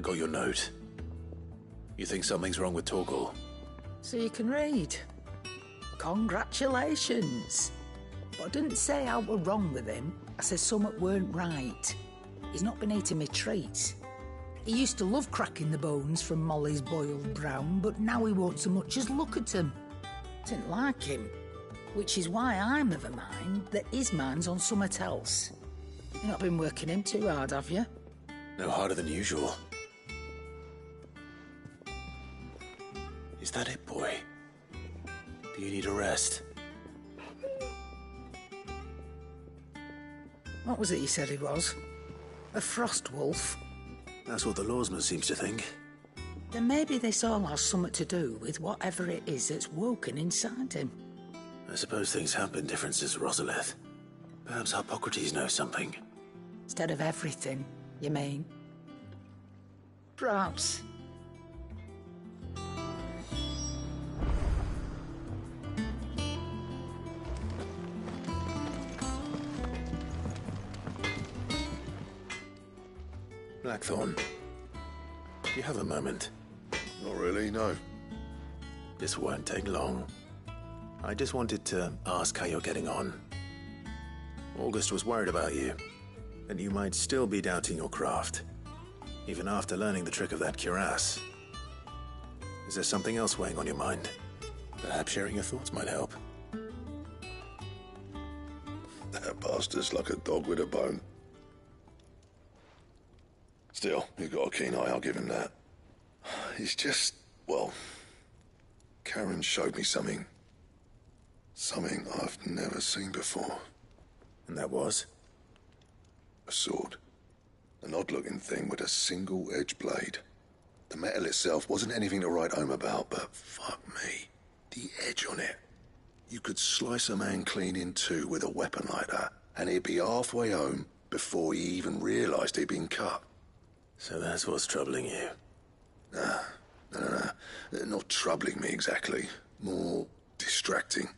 I got your note. You think something's wrong with Torgal? So you can read. Congratulations. But I didn't say I were wrong with him. I said something weren't right. He's not been eating me treats. He used to love cracking the bones from Molly's boiled brown, but now he won't so much as look at 'em. Didn't like him. Which is why I'm of a mind that his mind's on something else. You've not been working him too hard, have you? No harder than usual. Is that it, boy? Do you need a rest? What was it you said he was? A frost wolf? That's what the lawsman seems to think. Then maybe this all has something to do with whatever it is that's woken inside him. I suppose things have been different since Rosalith. Perhaps Hippocrates knows something. Instead of everything, you mean? Perhaps. Blackthorn, do you have a moment? Not really, no. This won't take long. I just wanted to ask how you're getting on. August was worried about you, that you might still be doubting your craft, even after learning the trick of that cuirass. Is there something else weighing on your mind? Perhaps sharing your thoughts might help. That bastard's like a dog with a bone. Still, he's got a keen eye, I'll give him that. He's just, well, Karen showed me something. Something I've never seen before. And that was? A sword. An odd-looking thing with a single-edged blade. The metal itself wasn't anything to write home about, but fuck me, the edge on it. You could slice a man clean in two with a weapon like that, and he'd be halfway home before he even realised he'd been cut. So that's what's troubling you? No. Not troubling me exactly. More distracting.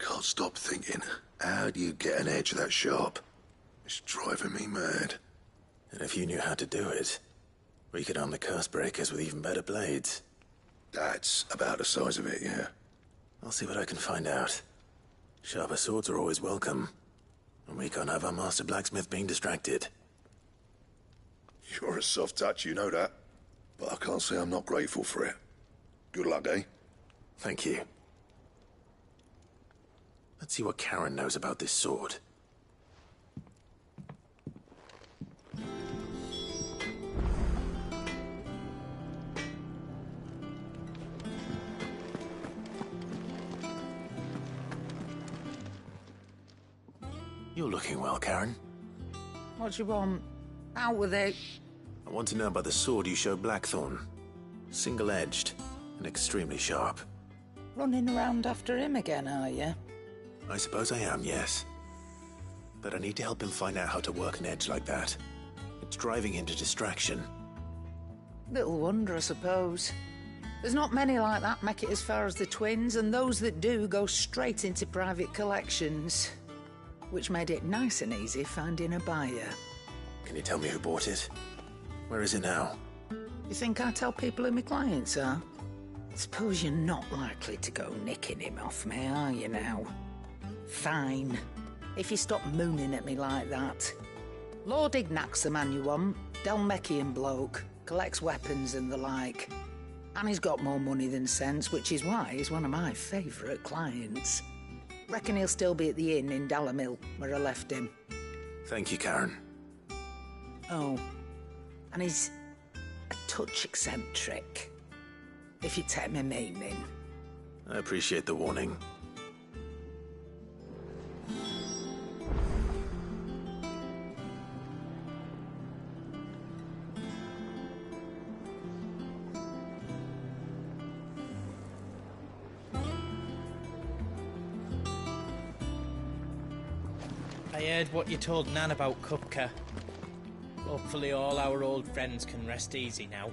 Can't stop thinking, how do you get an edge that sharp? It's driving me mad. And if you knew how to do it, we could arm the curse breakers with even better blades. That's about the size of it, yeah. I'll see what I can find out. Sharper swords are always welcome. And we can't have our master blacksmith being distracted. You're a soft touch, you know that. But I can't say I'm not grateful for it. Good luck, eh? Thank you. Let's see what Karen knows about this sword. You're looking well, Karen. What do you want? Out with it. I want to know about the sword you showed Blackthorn. Single-edged and extremely sharp. Running around after him again, are you? I suppose I am, yes. But I need to help him find out how to work an edge like that. It's driving him to distraction. Little wonder, I suppose. There's not many like that make it as far as the twins, and those that do go straight into private collections. Which made it nice and easy finding a buyer. Can you tell me who bought it? Where is it now? You think I tell people who my clients are? Suppose you're not likely to go nicking him off me, are you now? Fine. If you stop mooning at me like that. Lord Ignac's the man you want. Dalmekian bloke. Collects weapons and the like. And he's got more money than sense, which is why he's one of my favourite clients. Reckon he'll still be at the inn in Dalamil, where I left him. Thank you, Karen. Oh, and he's a touch eccentric, if you take my meaning. I appreciate the warning. I heard what you told Nan about Kupka. Hopefully all our old friends can rest easy now.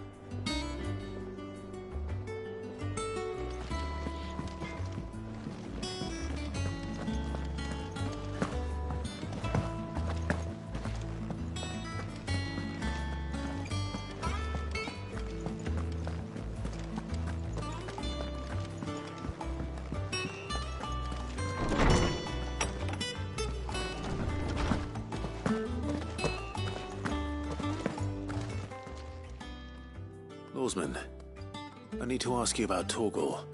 Guardsman, I need to ask you about Torgal.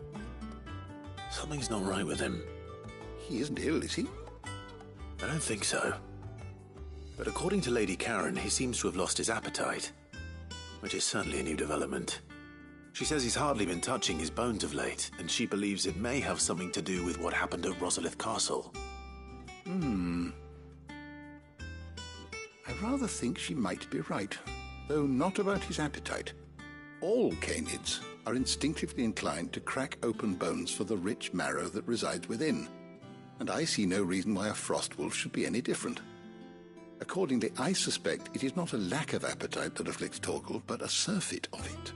Something's not right with him. He isn't ill, is he? I don't think so. But according to Lady Karen, he seems to have lost his appetite, which is certainly a new development. She says he's hardly been touching his bones of late, and she believes it may have something to do with what happened at Rosalith Castle. I rather think she might be right, though not about his appetite. All canids are instinctively inclined to crack open bones for the rich marrow that resides within, and I see no reason why a frostwolf should be any different. Accordingly, I suspect it is not a lack of appetite that afflicts Torgal, but a surfeit of it.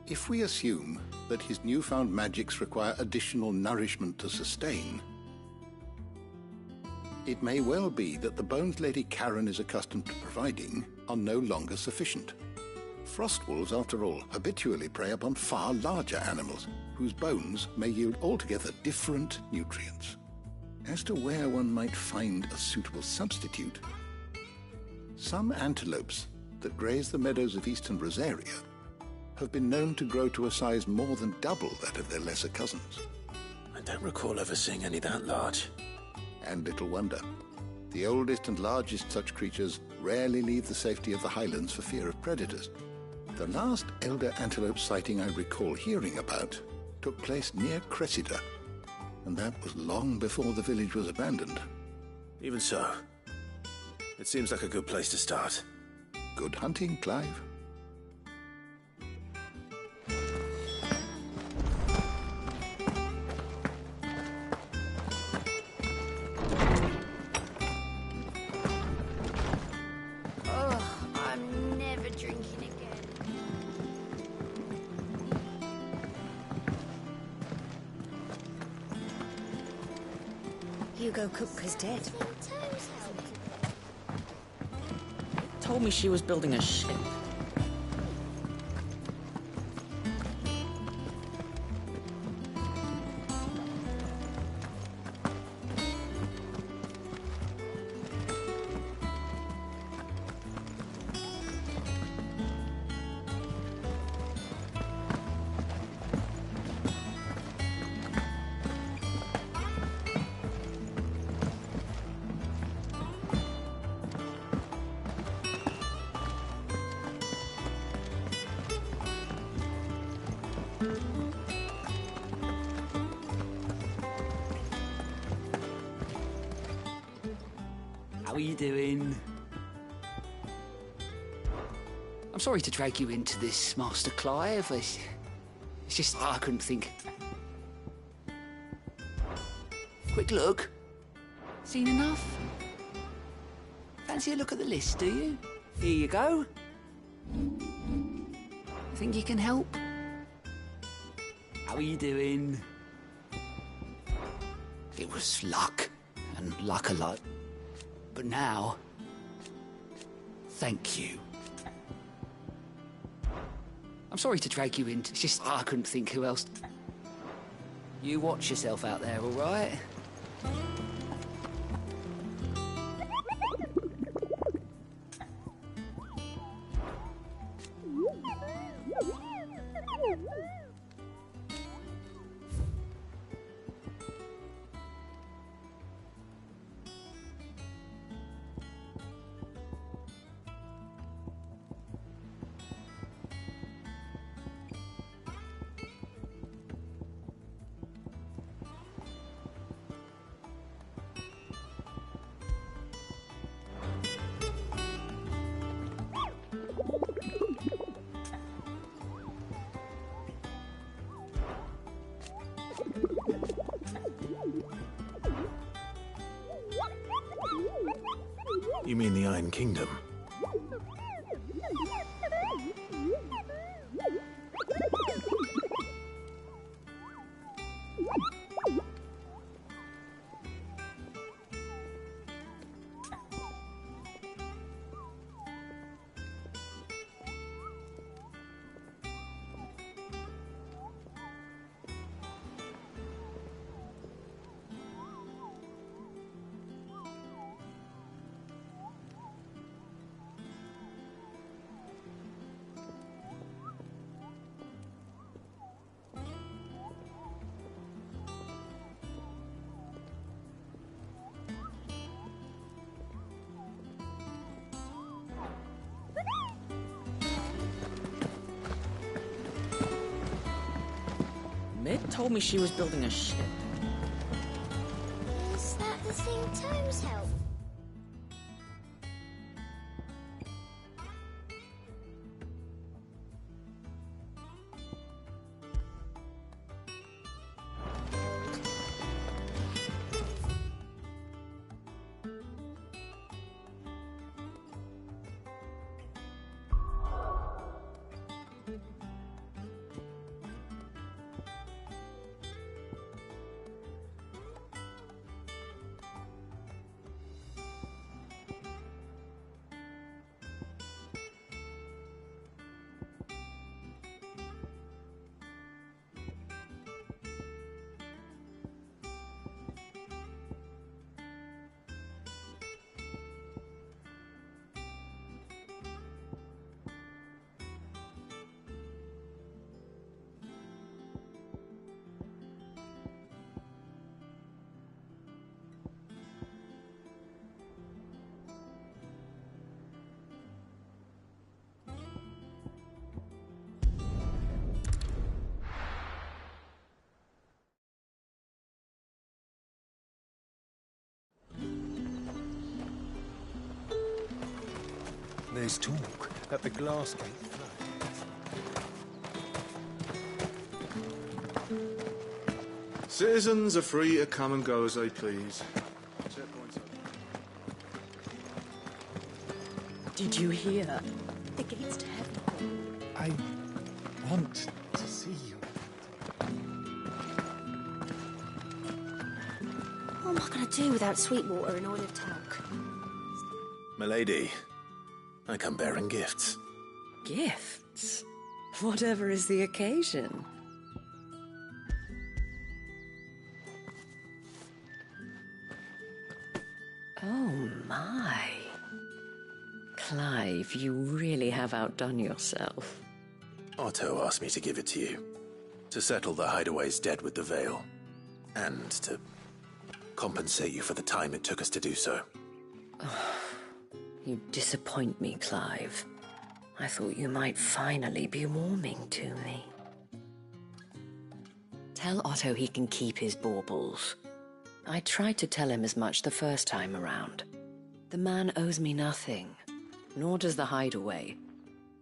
If we assume that his newfound magics require additional nourishment to sustain, it may well be that the bones Lady Karen is accustomed to providing are no longer sufficient. Frostwolves, after all, habitually prey upon far larger animals, whose bones may yield altogether different nutrients. As to where one might find a suitable substitute, some antelopes that graze the meadows of eastern Rosaria have been known to grow to a size more than double that of their lesser cousins. I don't recall ever seeing any that large. And little wonder. The oldest and largest such creatures rarely leave the safety of the highlands for fear of predators. The last elder antelope sighting I recall hearing about took place near Cressida, and that was long before the village was abandoned. Even so, it seems like a good place to start. Good hunting, Clive. Oh, I'm never drinking again. Hugo Kupka's dead. Told me she was building a ship. How are you doing? I'm sorry to drag you into this, Master Clive. It's just I couldn't think. Quick look. Seen enough? Fancy a look at the list, do you? Here you go. Think you can help? How are you doing? It was luck, and luck a lot. But now, thank you. I'm sorry to drag you into. It's just I couldn't think who else. You watch yourself out there, all right? You mean the Iron Kingdom? told me she was building a ship. Is that the thing Tomes helped? There's talk that the glass gate flood. Citizens are free to come and go as they please. Checkpoints open. Did you hear? The gates to heaven. I want to see you. What am I going to do without Sweetwater and oil of talc? Milady, I come bearing gifts. Gifts? Whatever is the occasion. Oh my. Clive, you really have outdone yourself. Otto asked me to give it to you. To settle the Hideaway's debt with the Veil. And to compensate you for the time it took us to do so. You disappoint me, Clive. I thought you might finally be warming to me. Tell Otto he can keep his baubles. I tried to tell him as much the first time around. The man owes me nothing, nor does the Hideaway.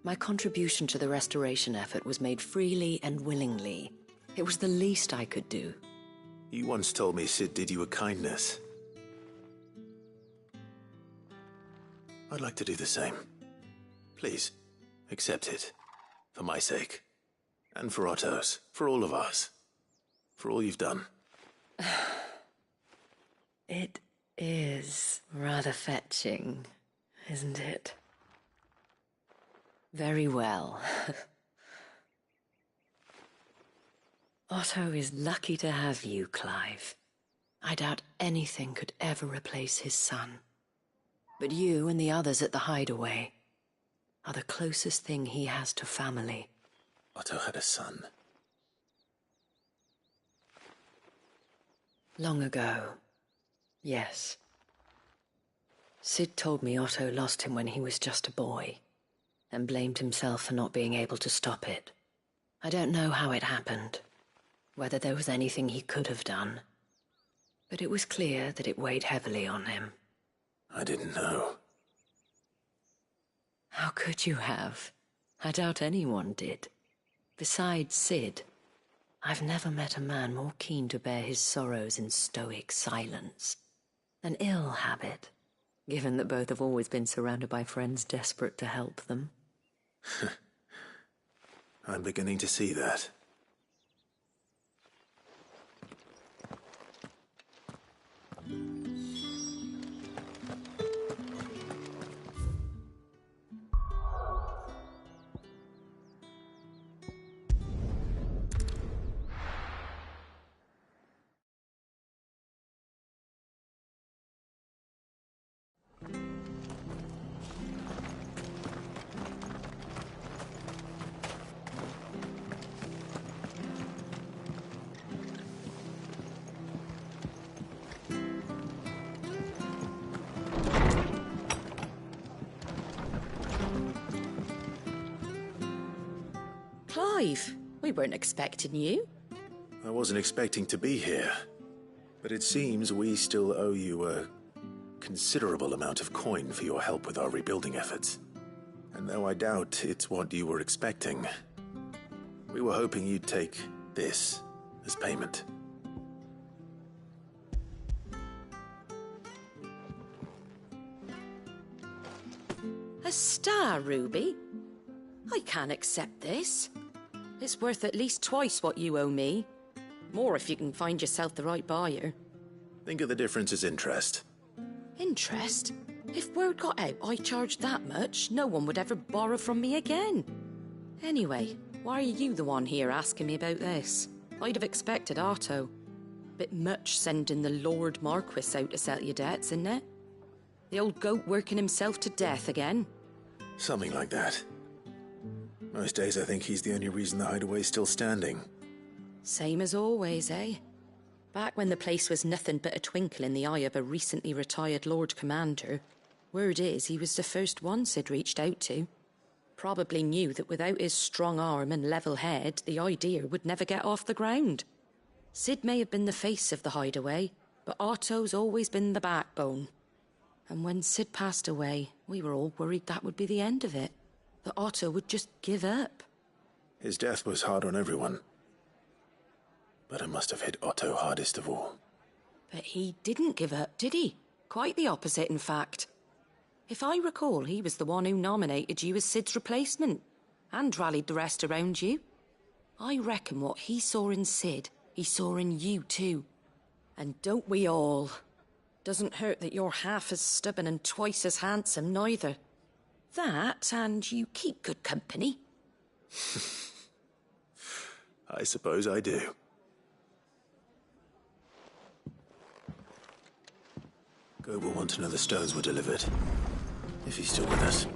My contribution to the restoration effort was made freely and willingly. It was the least I could do. You once told me Sid did you a kindness. I'd like to do the same. Please, accept it. For my sake. And for Otto's. For all of us. For all you've done. It is rather fetching, isn't it? Very well. Otto is lucky to have you, Clive. I doubt anything could ever replace his son. But you and the others at the Hideaway are the closest thing he has to family. Otto had a son. Long ago, yes. Sid told me Otto lost him when he was just a boy, and blamed himself for not being able to stop it. I don't know how it happened, whether there was anything he could have done, but it was clear that it weighed heavily on him. I didn't know. How could you have? I doubt anyone did. Besides Sid, I've never met a man more keen to bear his sorrows in stoic silence. An ill habit, given that both have always been surrounded by friends desperate to help them. I'm beginning to see that. Clive, we weren't expecting you. I wasn't expecting to be here, but it seems we still owe you a considerable amount of coin for your help with our rebuilding efforts. And though I doubt it's what you were expecting, we were hoping you'd take this as payment. A star ruby? I can't accept this. It's worth at least twice what you owe me. More if you can find yourself the right buyer. Think of the difference as interest. Interest? If word got out I charged that much, no one would ever borrow from me again. Anyway, why are you the one here asking me about this? I'd have expected Otto. Bit much sending the Lord Marquis out to settle your debts, isn't it? The old goat working himself to death again? Something like that. Most days I think he's the only reason the hideaway's still standing. Same as always, eh? Back when the place was nothing but a twinkle in the eye of a recently retired Lord Commander, word is he was the first one Sid reached out to. Probably knew that without his strong arm and level head, the idea would never get off the ground. Sid may have been the face of the hideaway, but Otto's always been the backbone. And when Sid passed away, we were all worried that would be the end of it. That Otto would just give up. His death was hard on everyone. But it must have hit Otto hardest of all. But he didn't give up, did he? Quite the opposite, in fact. If I recall, he was the one who nominated you as Sid's replacement, and rallied the rest around you. I reckon what he saw in Sid, he saw in you too. And don't we all? Doesn't hurt that you're half as stubborn and twice as handsome, neither. That, and you keep good company. I suppose I do. Goat will want to know the stones were delivered, if he's still with us.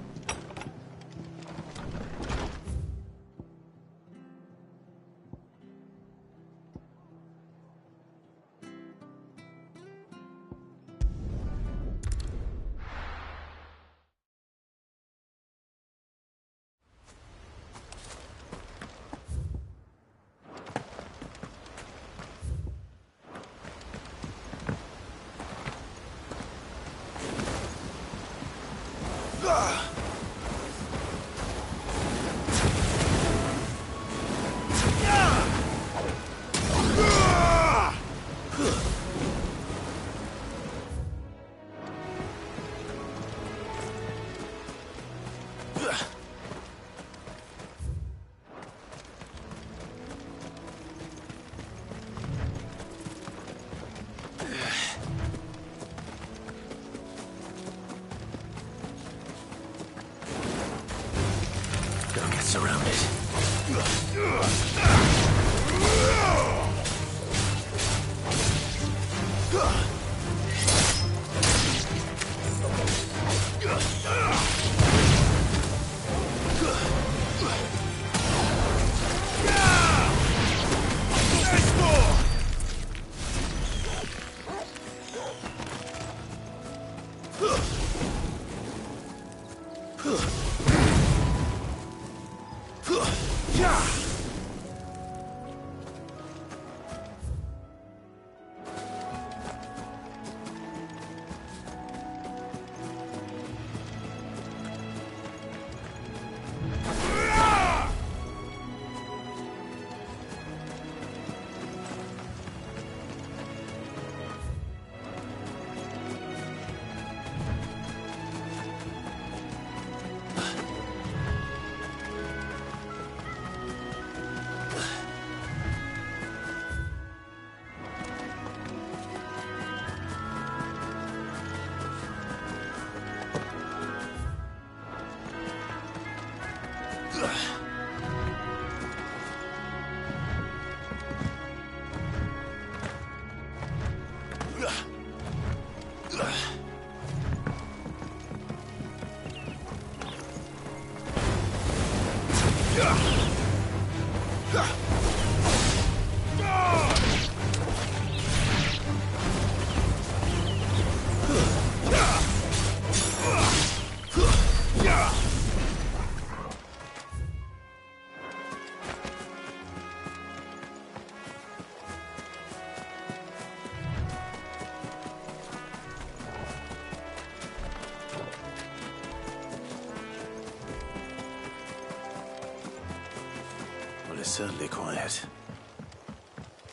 certainly quiet.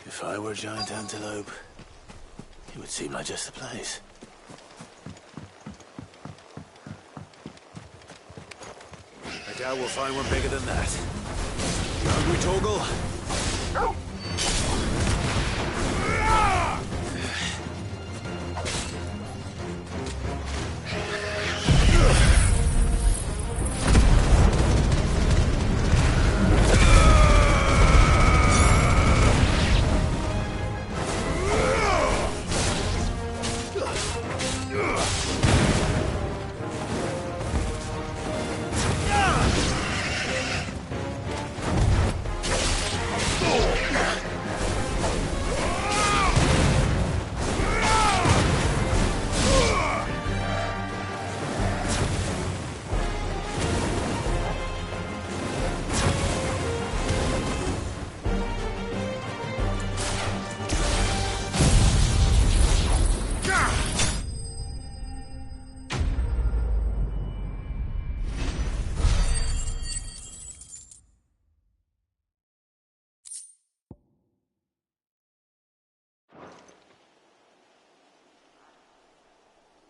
If I were a giant antelope, it would seem like just the place. I doubt we'll find one bigger than that. You hungry, Torgal?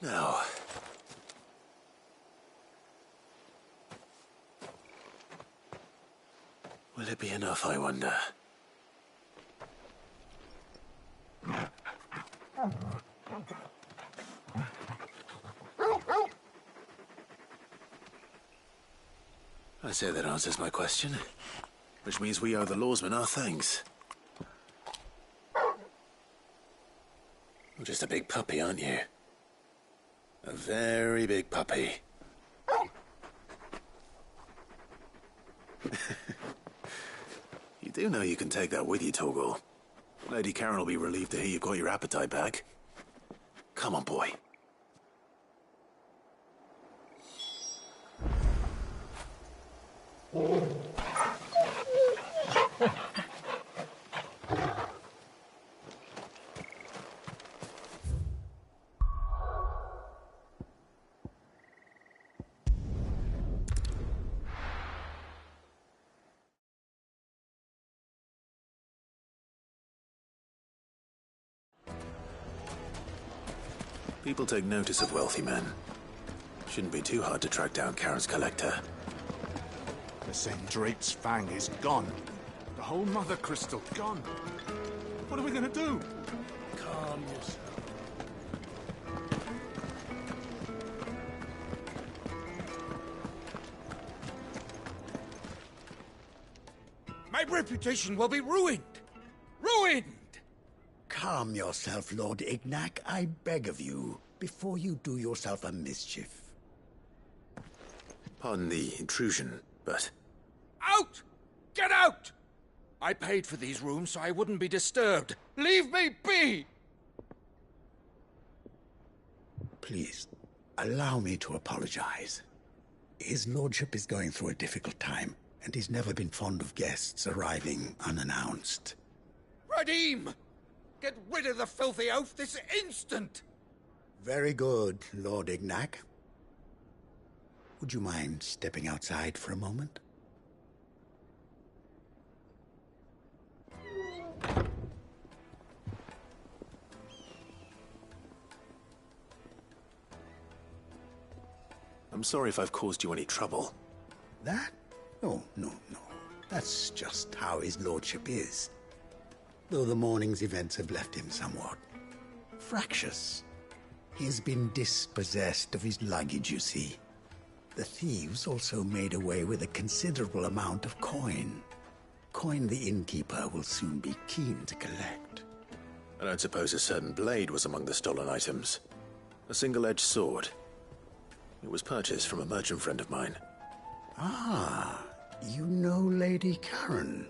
Now, will it be enough, I wonder? I say that answers my question, which means we owe the lawsmen our thanks. You're just a big puppy, aren't you? A very big puppy. You do know you can take that with you, Torgal. Lady Karen will be relieved to hear you've got your appetite back. Come on, boy. People take notice of wealthy men. Shouldn't be too hard to track down Karen's collector. The St. Drake's Fang is gone. The whole Mother Crystal gone. What are we gonna do? Calm yourself. My reputation will be ruined! Ruined! Calm yourself, Lord Ignac, I beg of you, before you do yourself a mischief. Pardon the intrusion, but... Out! Get out! I paid for these rooms so I wouldn't be disturbed. Leave me be! Please, allow me to apologize. His lordship is going through a difficult time, and he's never been fond of guests arriving unannounced. Radim! Get rid of the filthy oaf this instant! Very good, Lord Ignac. Would you mind stepping outside for a moment? I'm sorry if I've caused you any trouble. That? Oh, no. That's just how his lordship is. Though the morning's events have left him somewhat fractious. He has been dispossessed of his luggage, you see. The thieves also made away with a considerable amount of coin. Coin the innkeeper will soon be keen to collect. I don't suppose a certain blade was among the stolen items. A single-edged sword. It was purchased from a merchant friend of mine. Ah, you know Lady Karen.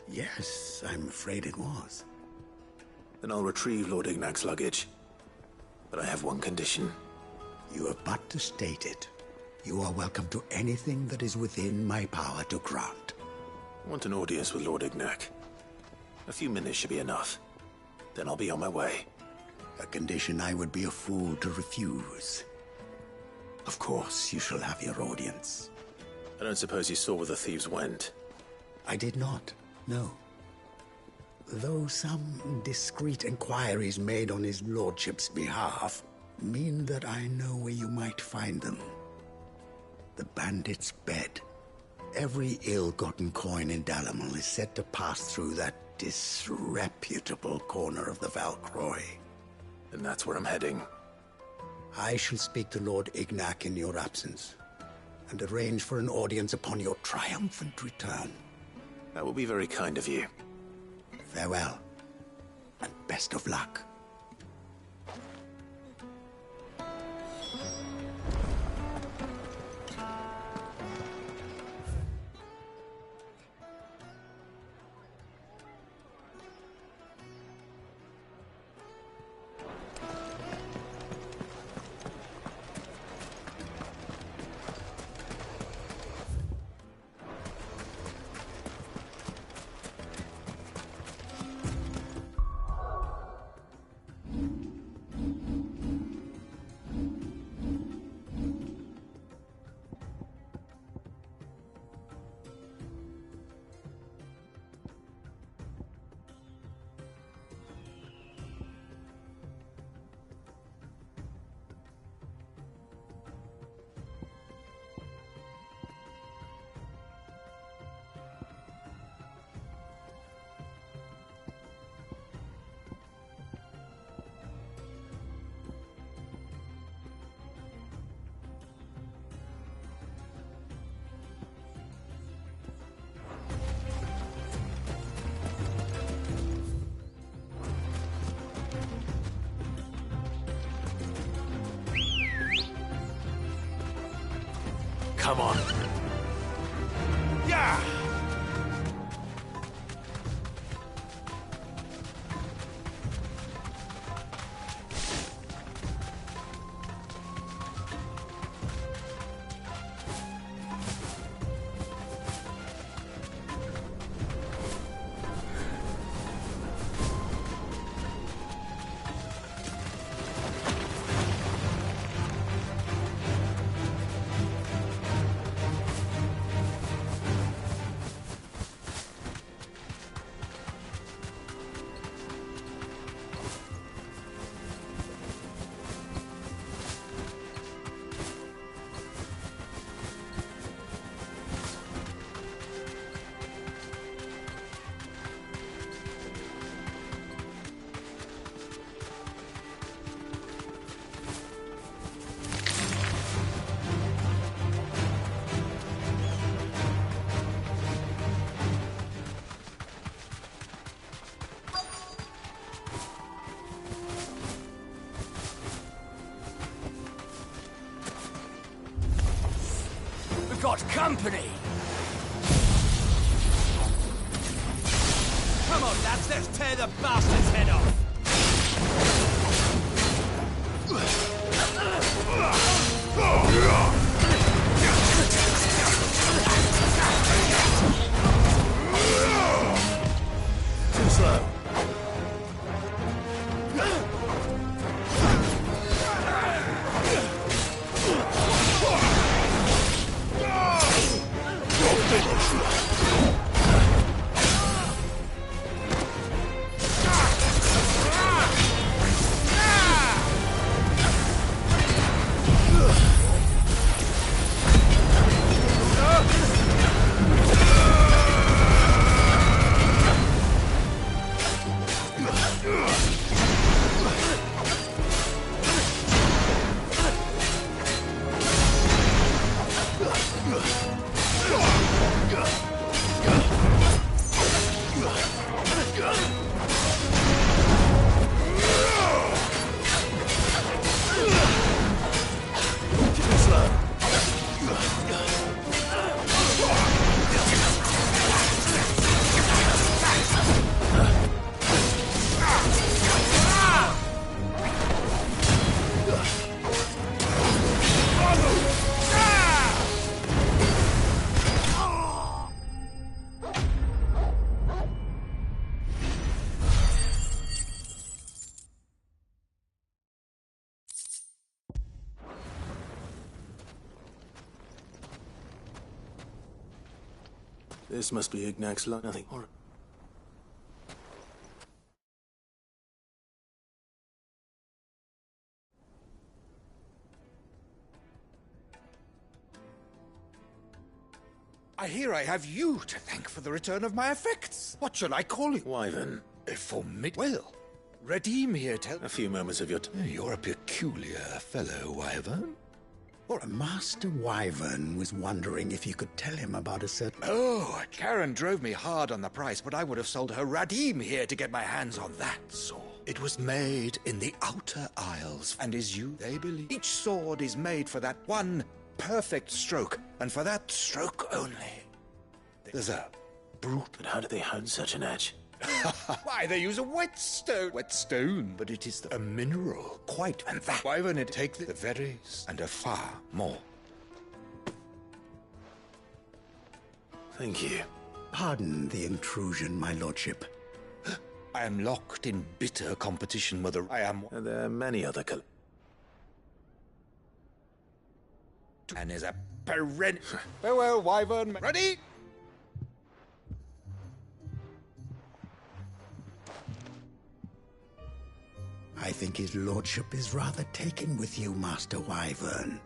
Yes, I'm afraid it was. Then I'll retrieve Lord Ignac's luggage. But I have one condition. You have but to state it. You are welcome to anything that is within my power to grant. I want an audience with Lord Ignac. A few minutes should be enough. Then I'll be on my way. A condition I would be a fool to refuse. Of course, you shall have your audience. I don't suppose you saw where the thieves went. I did not, no. Though some discreet inquiries made on his lordship's behalf mean that I know where you might find them. The bandit's bed. Every ill-gotten coin in Dalamel is said to pass through that disreputable corner of the Valcroy. And that's where I'm heading. I shall speak to Lord Ignac in your absence, and arrange for an audience upon your triumphant return. That will be very kind of you. Farewell, and best of luck. Come on. Yeah! Got company! Come on, lads, let's tear the bastard's head off! Too slow. This must be Ignac's luck. Nothing. I hear I have you to thank for the return of my effects. What shall I call you? Wyvern. Well, redeem here, tell... A few moments of your time. You're a peculiar fellow, Wyvern. Master Wyvern was wondering if you could tell him about a certain... Oh, Karen drove me hard on the price, but I would have sold her Radim here to get my hands on that sword. It was made in the Outer Isles, and is you, they believe. Each sword is made for that one perfect stroke, and for that stroke only. There's a brute. But how do they hone such an edge? Why, they use a whetstone. Whetstone, but it is a mineral, quite. And that Wyvern, it take the berries and a far more. Thank you. Pardon the intrusion, my lordship. I am locked in bitter competition with I am... There are many other and is a perennial... Farewell, Wyvern. Ready? I think his lordship is rather taken with you, Master Wyvern.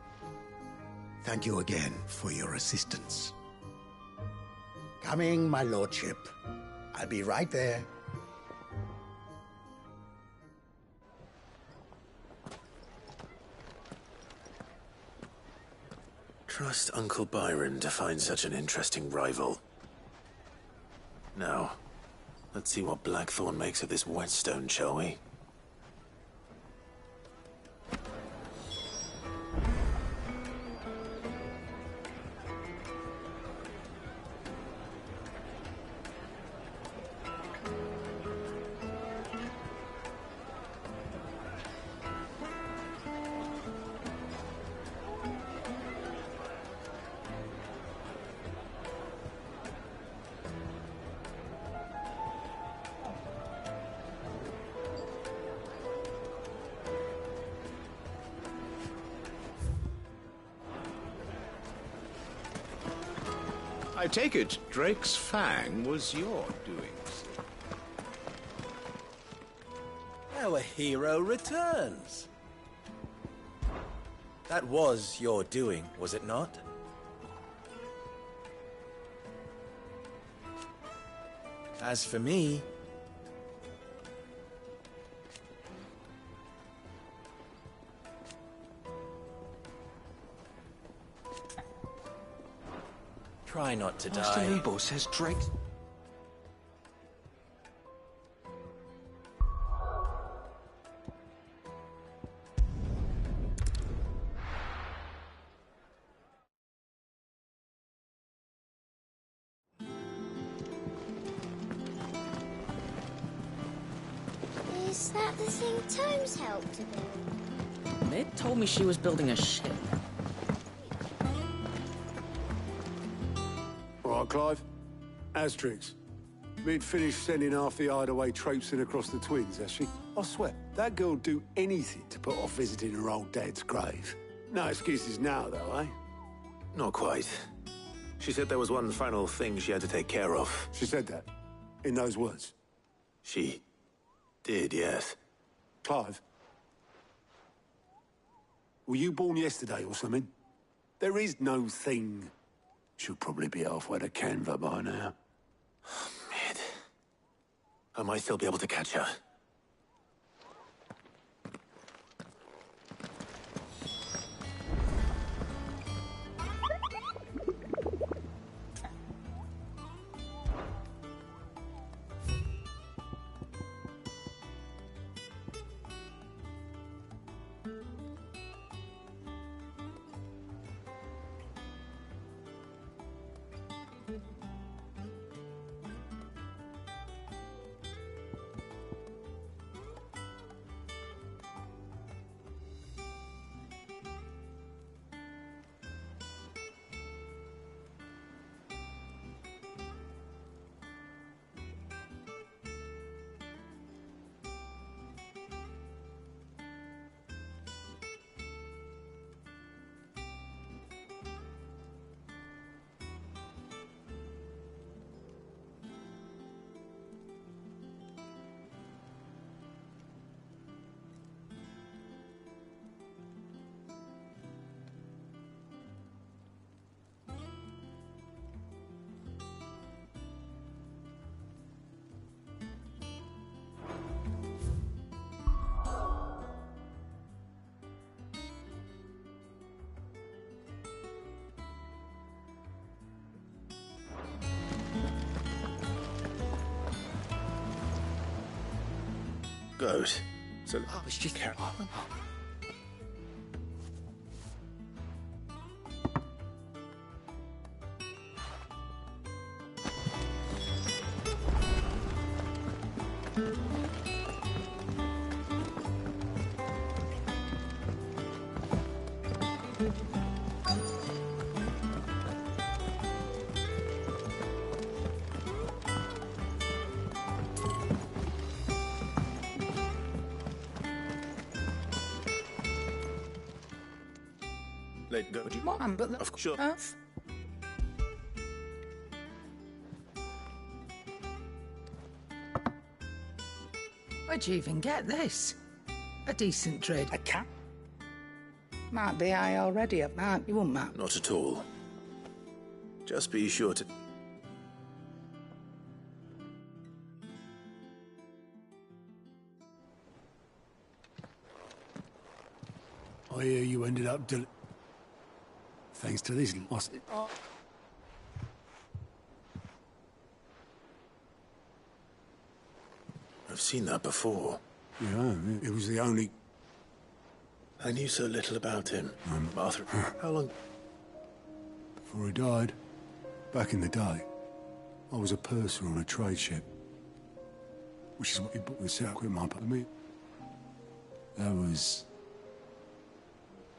Thank you again for your assistance. Coming, my lordship. I'll be right there. Trust Uncle Byron to find such an interesting rival. Now, let's see what Blackthorn makes of this whetstone, shall we? I take it Drake's fang was your doings. Our hero returns. That was your doing, was it not? As for me... Try not to Master die. Nebo says Drake... Is that the thing Tomes helped to build? Ned told me she was building a ship. All right, Clive. Asterix. Mid finished sending half the hideaway traipsing across the twins, has she? I swear, that girl'd do anything to put off visiting her old dad's grave. No excuses now, though, eh? Not quite. She said there was one final thing she had to take care of. She said that? In those words? She did, yes. Clive? Were you born yesterday or something? There is no thing. She'll probably be halfway to Canva by now. Mid. I might still be able to catch her. boat. So I was just... let go. Would you mind? But Of course. Sure. Where'd you even get this? A decent trade. A cat? Might be high already up that. You wouldn't, Matt? Not at all. Just be sure to... I hear you ended up thanks to this lost it. I've seen that before. Yeah, it was the only... I knew so little about him. Arthur, how long... Before he died, back in the day, I was a purser on a trade ship. Which is what he booked the set up with my me. That was...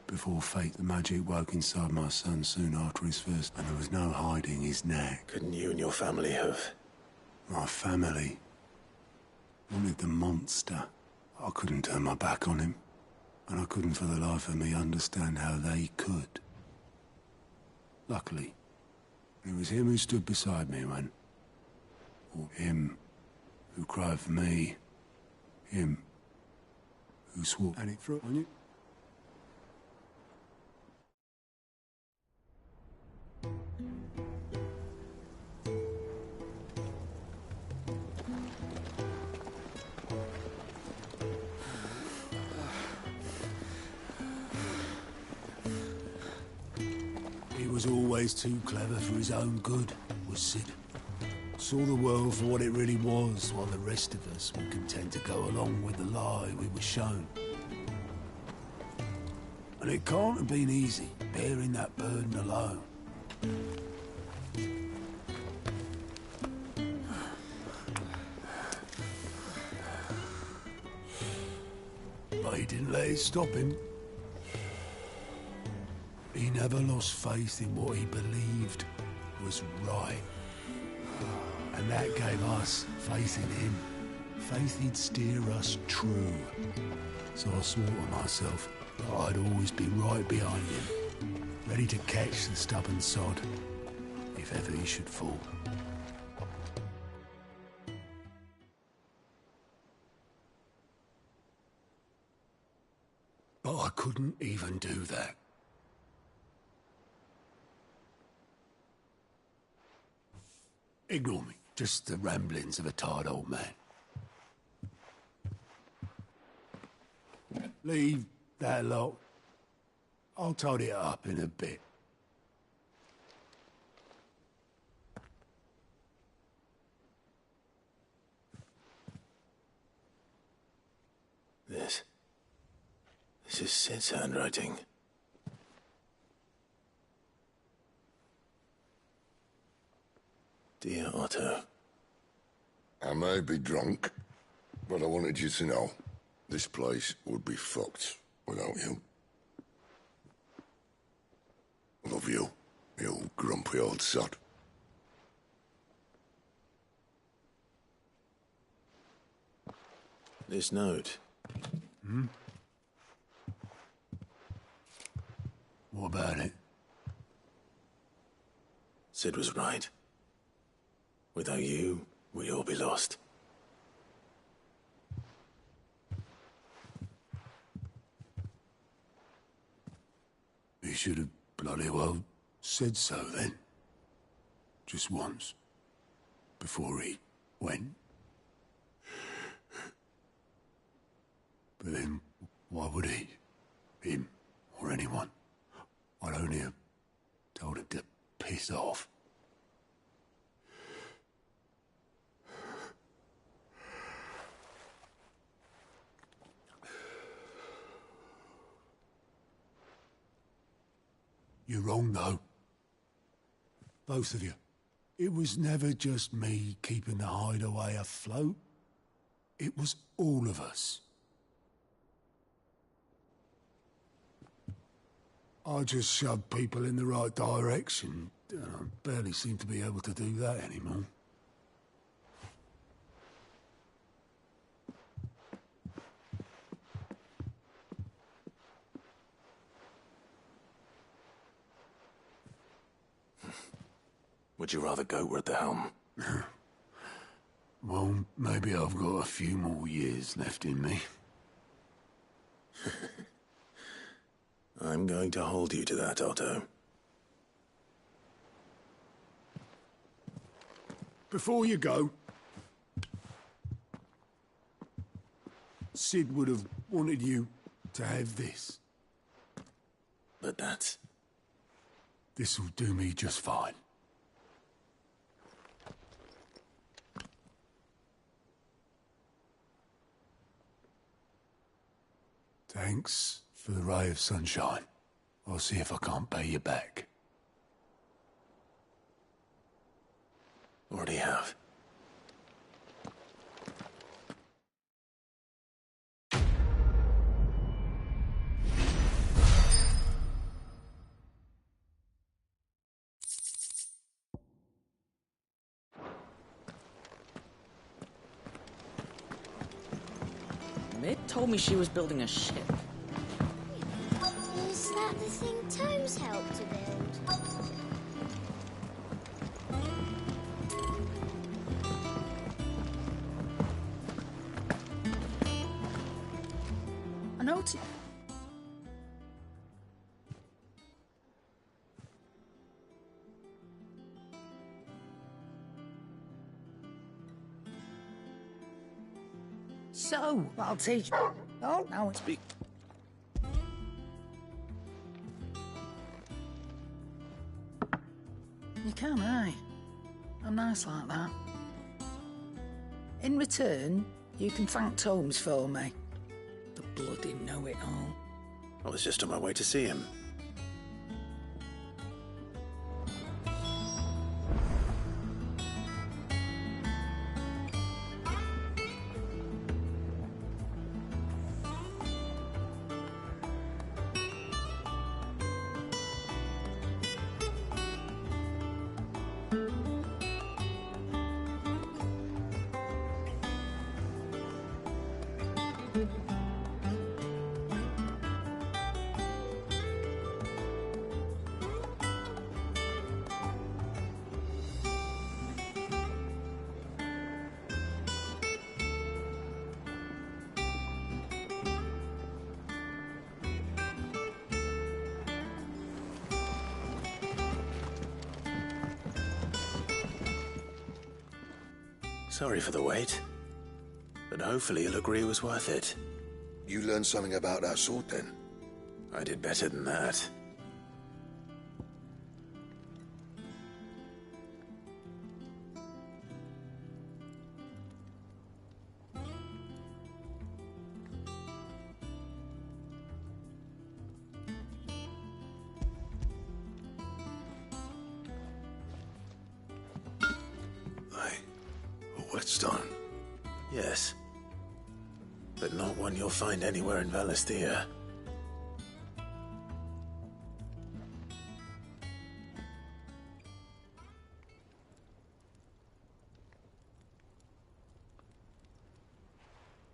before fate, the magic woke inside my son soon after his first, and there was no hiding his neck. Couldn't you and your family have... My family wanted the monster. I couldn't turn my back on him, and I couldn't for the life of me understand how they could. Luckily, it was him who stood beside me when... or him who cried for me. Him who swore and it through on you. He was always too clever for his own good, was Sid. Saw the world for what it really was, while the rest of us were content to go along with the lie we were shown. And it can't have been easy, bearing that burden alone. But he didn't let it stop him. He never lost faith in what he believed was right. And that gave us faith in him. Faith he'd steer us true. So I swore to myself that I'd always be right behind him, ready to catch the stubborn sod, if ever he should fall. But I couldn't even do that. Ignore me. Just the ramblings of a tired old man. Leave that lot. I'll tidy it up in a bit. This is Sid's handwriting. Dear Otto. I may be drunk, but I wanted you to know this place would be fucked without you. Love you, you grumpy old sod. This note. Hmm? What about it? Sid was right. Without you, we'd all be lost. He should have bloody well said so then. Just once. Before he went. But then, why would he? Him, or anyone? I'd only have told him to piss off. You're wrong, though. Both of you. It was never just me keeping the hideaway afloat. It was all of us. I just shoved people in the right direction, and I barely seem to be able to do that anymore. Would you rather goat were at the helm? Well, maybe I've got a few more years left in me. I'm going to hold you to that, Otto. Before you go, Sid would have wanted you to have this. But that's... This'll do me just fine. Thanks for the ray of sunshine. I'll see if I can't pay you back. Already have. Mid told me she was building a ship. Is that the thing Tomes helped to build? I noticed. So, I'll teach. Oh, now it's Speak. You can, aye. I'm nice like that. In return, you can thank Tomes for me. The bloody know-it-all. I was just on my way to see him. Sorry for the wait, but hopefully you'll agree it was worth it. You learned something about that sword, then? I did better than that. Whetstone? Yes. But not one you'll find anywhere in Valisthea.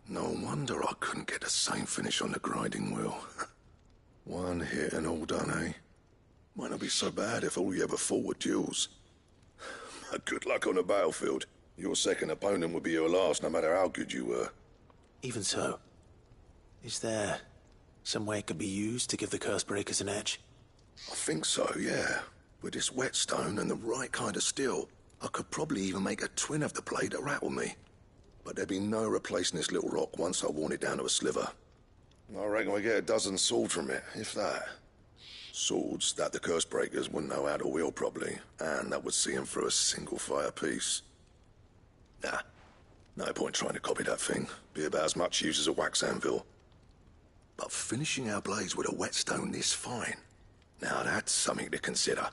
No wonder I couldn't get the same finish on the grinding wheel. One hit and all done, eh? Might not be so bad if all you ever fought were duels. But good luck on the battlefield. Your second opponent would be your last, no matter how good you were. Even so, is there some way it could be used to give the Cursebreakers an edge? I think so, yeah. With this whetstone and the right kind of steel, I could probably even make a twin of the blade that rattled me. But there'd be no replacing this little rock once I worn it down to a sliver. I reckon we get a dozen swords from it, if that. Swords that the Cursebreakers wouldn't know how to wield properly, and that would see them through a single fire piece. Nah, no point trying to copy that thing. Be about as much use as a wax anvil. But finishing our blades with a whetstone this fine, Now that's something to consider.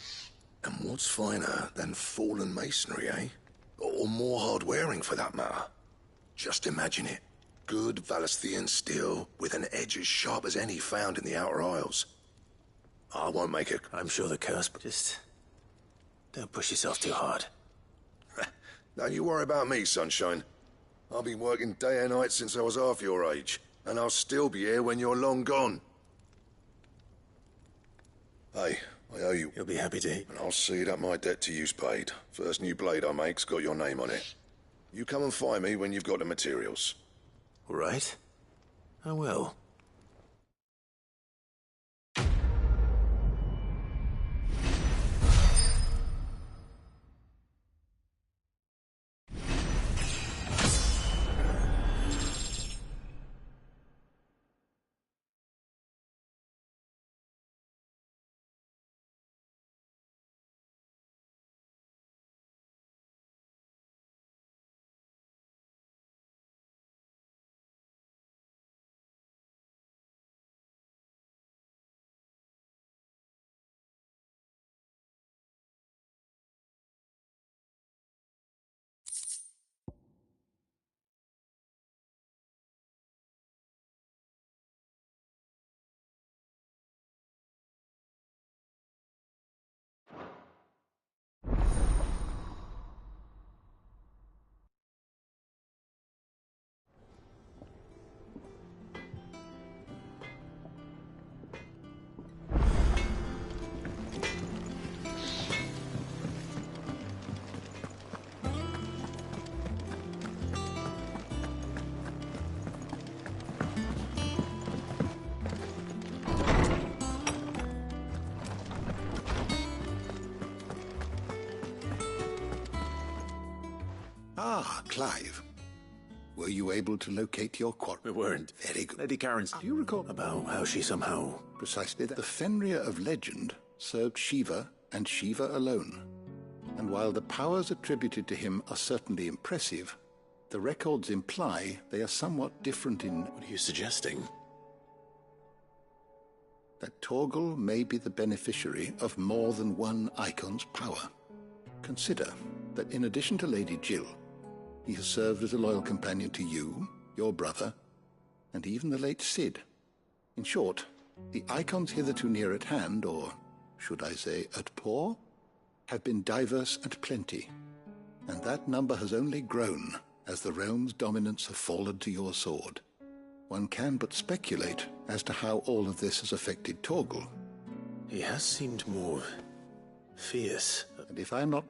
And what's finer than fallen masonry, eh? Or more hard-wearing, for that matter. Just imagine it. Good Valisthian steel with an edge as sharp as any found in the Outer Isles. I won't make it. I'm sure the curse, but just don't push yourself too hard. Don't you worry about me, sunshine. I've been working day and night since I was half your age, and I'll still be here when you're long gone. Hey, I owe you. You'll be happy to. And I'll see that my debt to you's paid. First new blade I make's got your name on it. You come and find me when you've got the materials. All right. I will. Ah, Clive. Were you able to locate your quarry? We weren't. Very good. Lady Karen's... Do you recall about how she somehow... Precisely that. The Fenrir of legend served Shiva and Shiva alone. And while the powers attributed to him are certainly impressive, the records imply they are somewhat different in... What are you suggesting? That Torgal may be the beneficiary of more than one icon's power. Consider that in addition to Lady Jill, he has served as a loyal companion to you, your brother, and even the late Cid. In short, the icons hitherto near at hand, or should I say at paw, have been diverse and plenty, and that number has only grown as the realm's dominance have fallen to your sword. One can but speculate as to how all of this has affected Torgal. He has seemed more fierce. And if I'm not...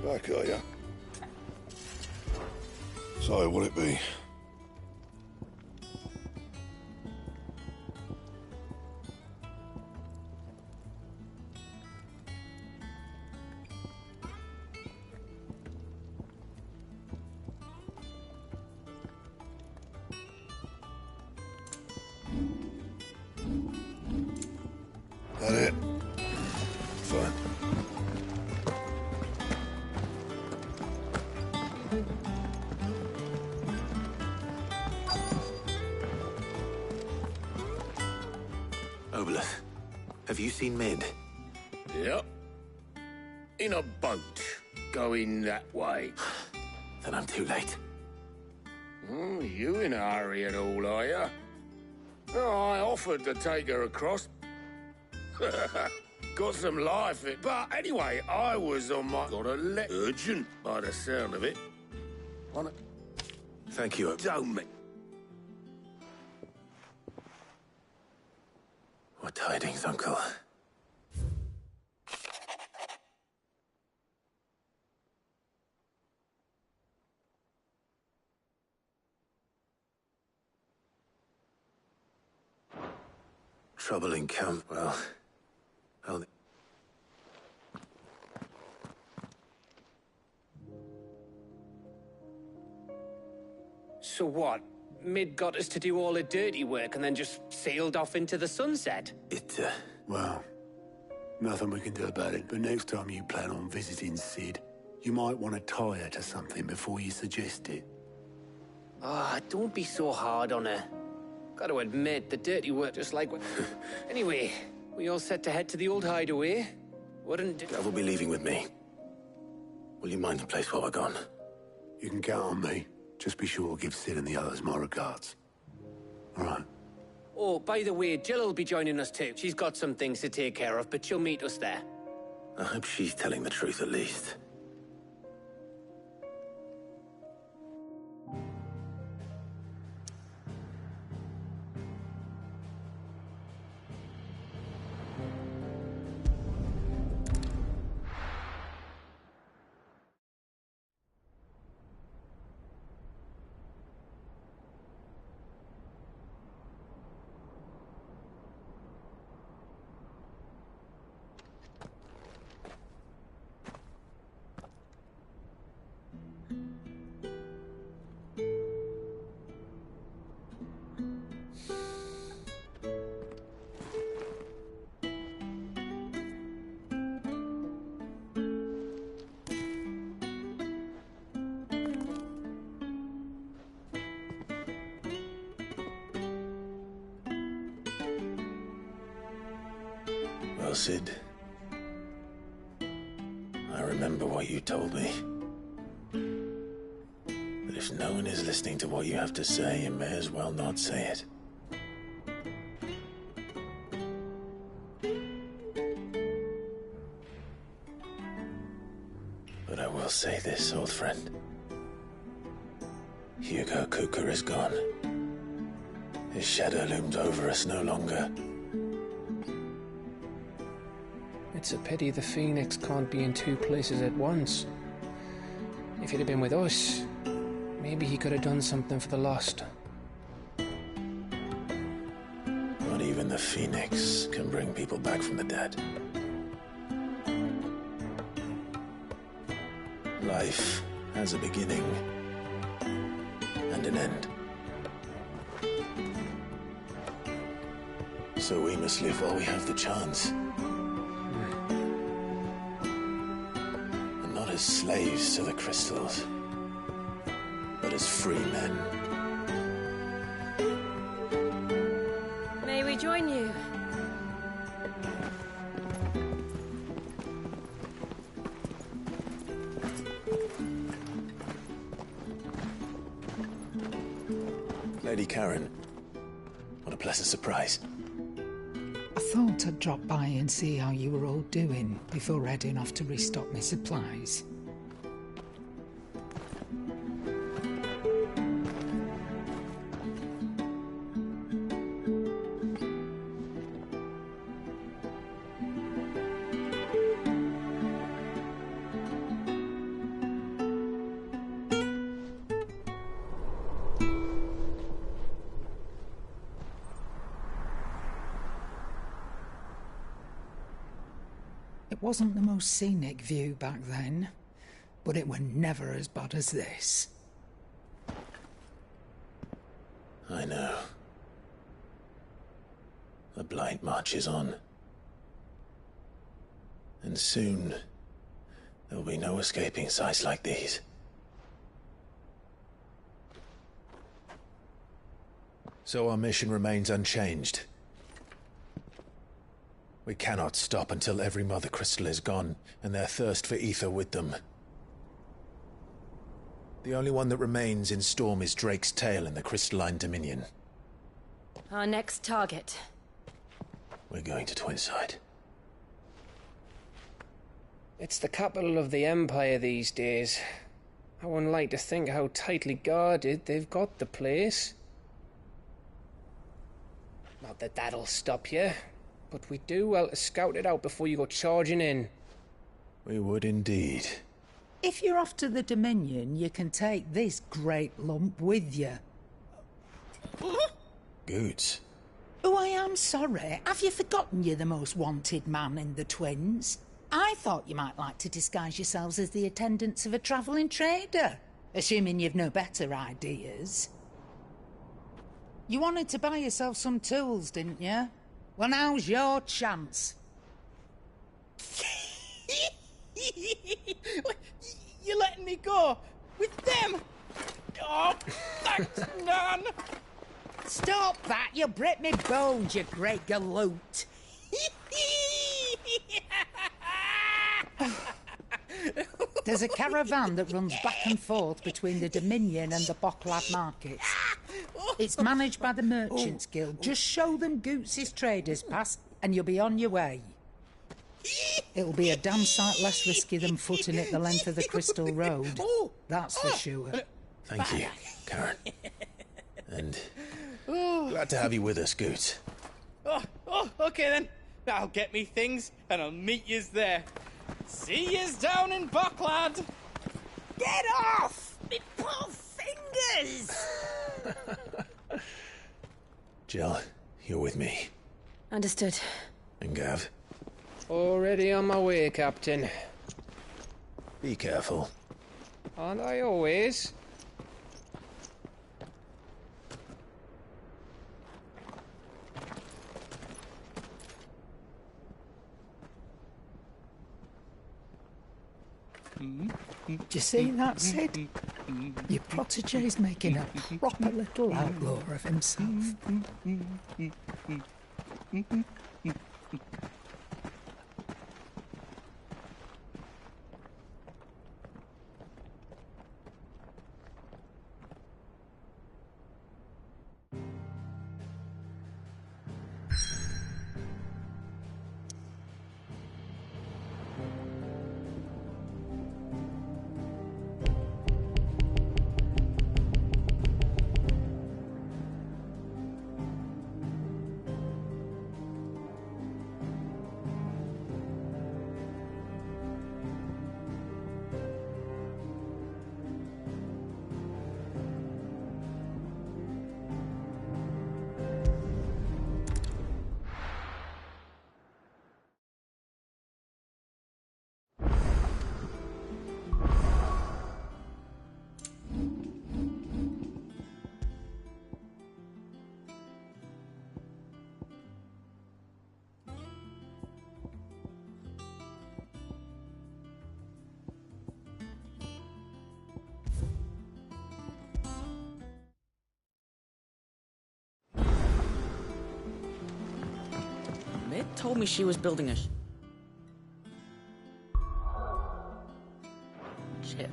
Back, are ya? So, what'll it be? That it? Fine. Oboleth, have you seen Mid? Yep. In a boat, going that way. Then I'm too late. Oh, you in a hurry at all, are you? Oh, I offered to take her across. Got some life in. But anyway, I was on my... Got a urgent, by the sound of it. On it. Thank you. Don't me. What tidings, Uncle? Trouble in camp, well... So what? Mid got us to do all the dirty work and then just sailed off into the sunset? Well, nothing we can do about it, but next time you plan on visiting Sid, you might want to tie her to something before you suggest it. Ah, don't be so hard on her. Gotta admit, the dirty work just like... Anyway, we all set to head to the old hideaway? Gav will be leaving with me. Will you mind the place while we're gone? You can count on me. Just be sure to give Sid and the others my regards. All right. Oh, by the way, Jill will be joining us too. She's got some things to take care of, but she'll meet us there. I hope she's telling the truth at least. Well, Sid, I remember what you told me. But if no one is listening to what you have to say, you may as well not say it. But I will say this, old friend. Hugo Cooker is gone. His shadow looms over us no longer. It's a pity the Phoenix can't be in two places at once. If he'd have been with us, maybe he could have done something for the lost. Not even the Phoenix can bring people back from the dead. Life has a beginning and an end. So we must live while we have the chance. And not as slaves to the crystals, but as free men. May we join you? Lady Karen, what a pleasant surprise. I thought I'd drop by and see how you were all doing before heading off to restock my supplies. It wasn't the most scenic view back then, but it were never as bad as this. I know. The Blight marches on. And soon, there'll be no escaping sights like these. So our mission remains unchanged. We cannot stop until every Mother Crystal is gone, and their thirst for ether with them. The only one that remains in Storm is Drake's Tail in the Crystalline Dominion. Our next target. We're going to Twinside. It's the capital of the Empire these days. I wouldn't like to think how tightly guarded they've got the place. Not that that'll stop you. but we do well to scout it out before you go charging in. We would indeed. If you're off to the Dominion, you can take this great lump with you. Goods. Oh, I am sorry. Have you forgotten you're the most wanted man in the Twins? I thought you might like to disguise yourselves as the attendants of a travelling trader, assuming you've no better ideas. You wanted to buy yourself some tools, didn't you? Well, now's your chance. You're letting me go with them? Oh, thanks, Nan. Stop that! You'll break me bones, you great galoot. There's a caravan that runs back and forth between the Dominion and the Bocklad markets. It's managed by the Merchants Guild. Just show them Goots' traders pass and you'll be on your way. It'll be a damn sight less risky than footing it the length of the Crystal Road. That's for sure. Thank you, Karen. And glad to have you with us, Goots. Okay then. I'll get me things and I'll meet yous there. See yous down in Bocklad. Get off! Me poor fingers! Jill, you're with me. Understood. And Gav? Already on my way, Captain. Be careful. Aren't I always? Do you see that, Sid? Your protege's making a proper little outlaw of himself. Mid told me she was building a ship.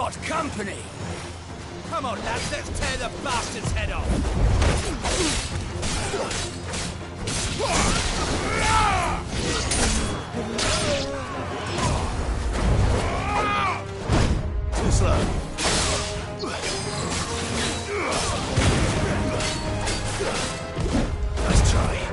got company! Come on, lads, let's tear the bastard's head off! Too slow. Nice try.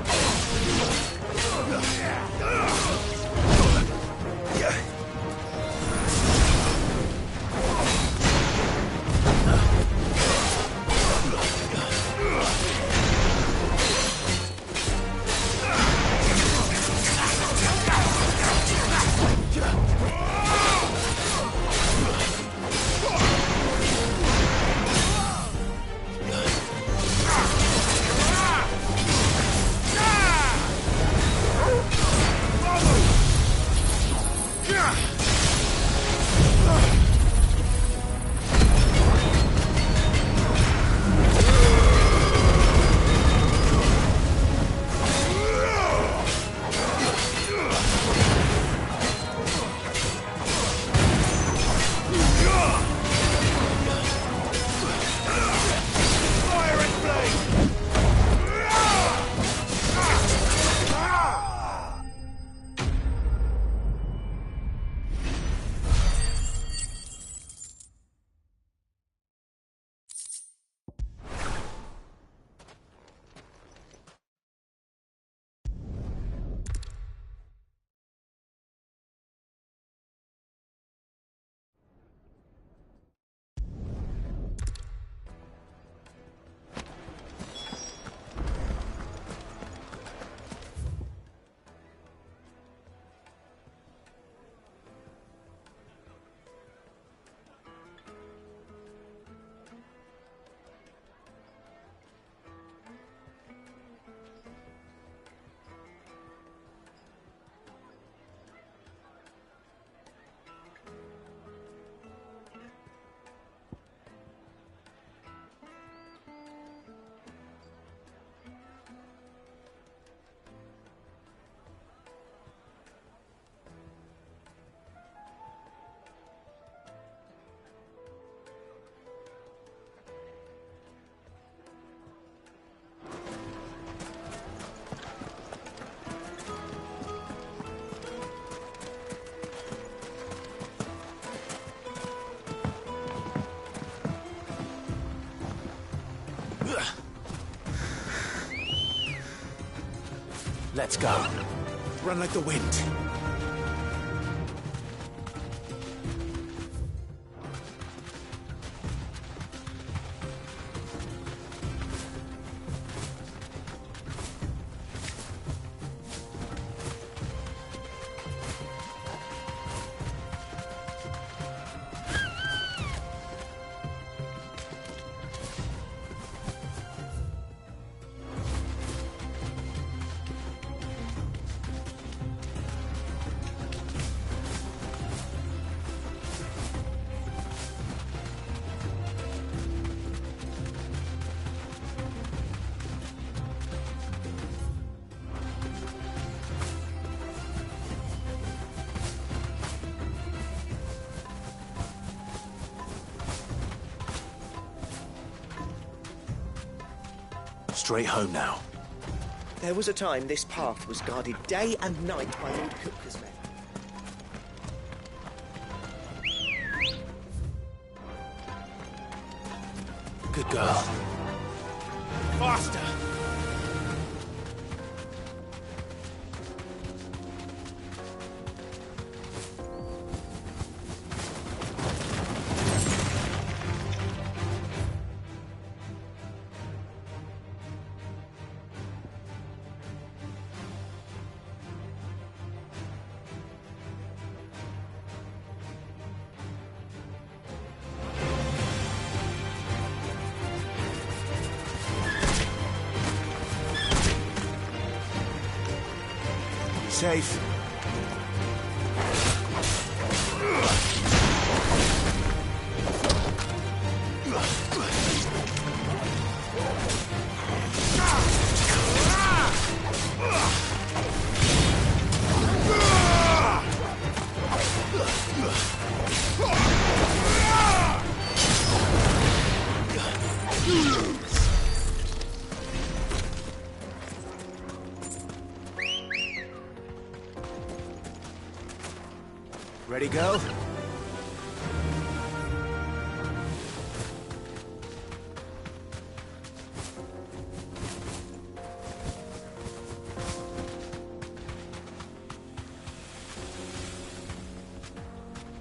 Let's go. Run like the wind. Straight home now. There was a time this path was guarded day and night by Lord Cooper's men. Good girl. Faster! Safe. Ready, go?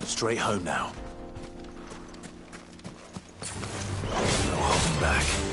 Straight home now. No holding back.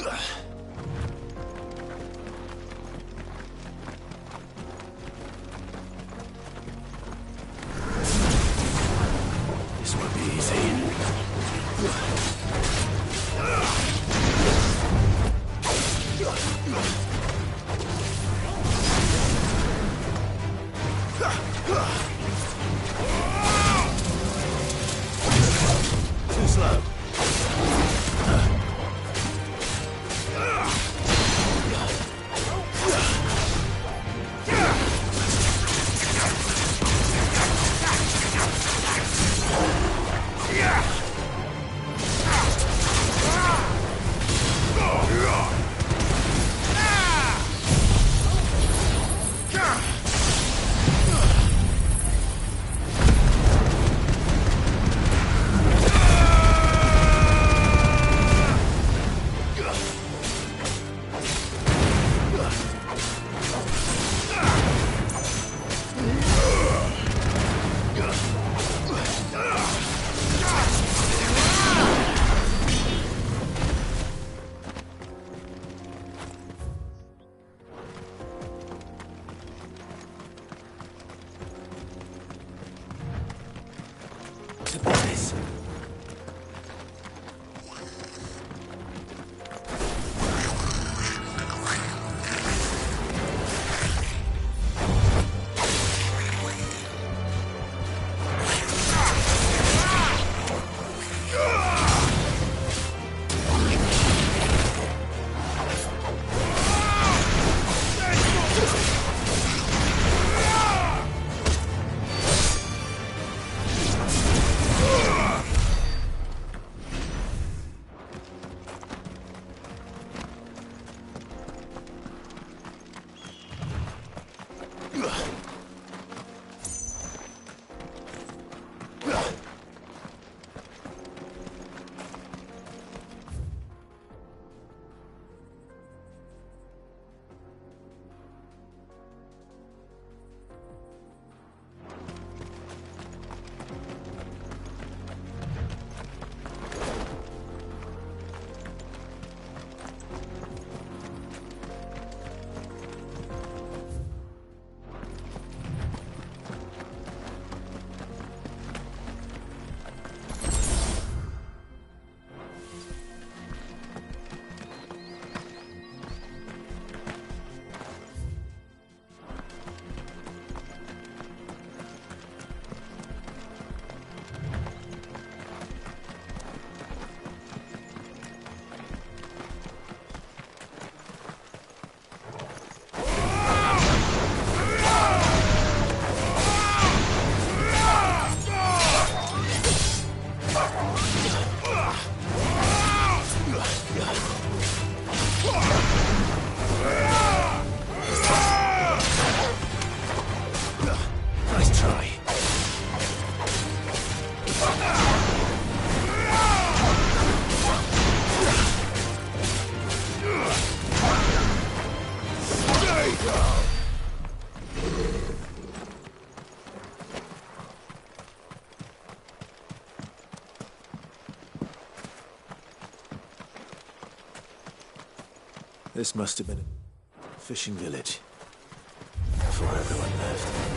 This won't be easy. Too slow. Supplies. Nice try. This must have been a fishing village before everyone left.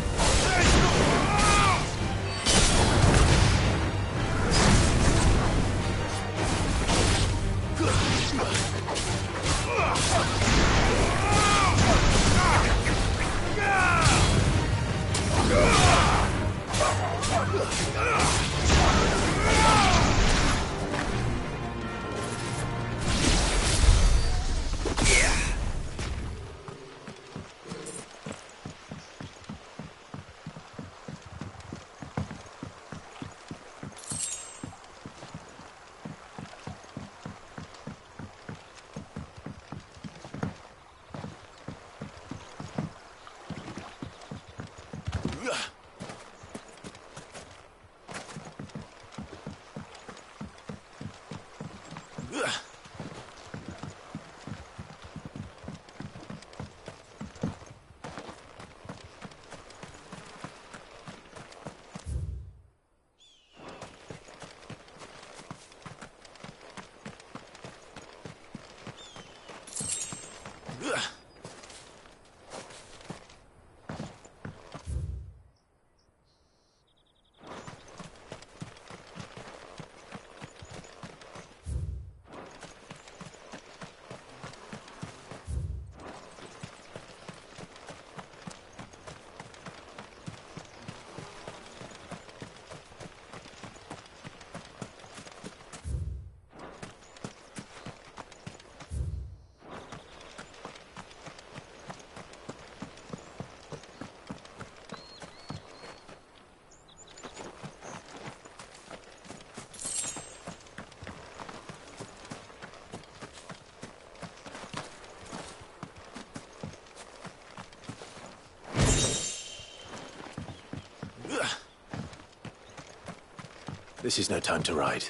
This is no time to ride.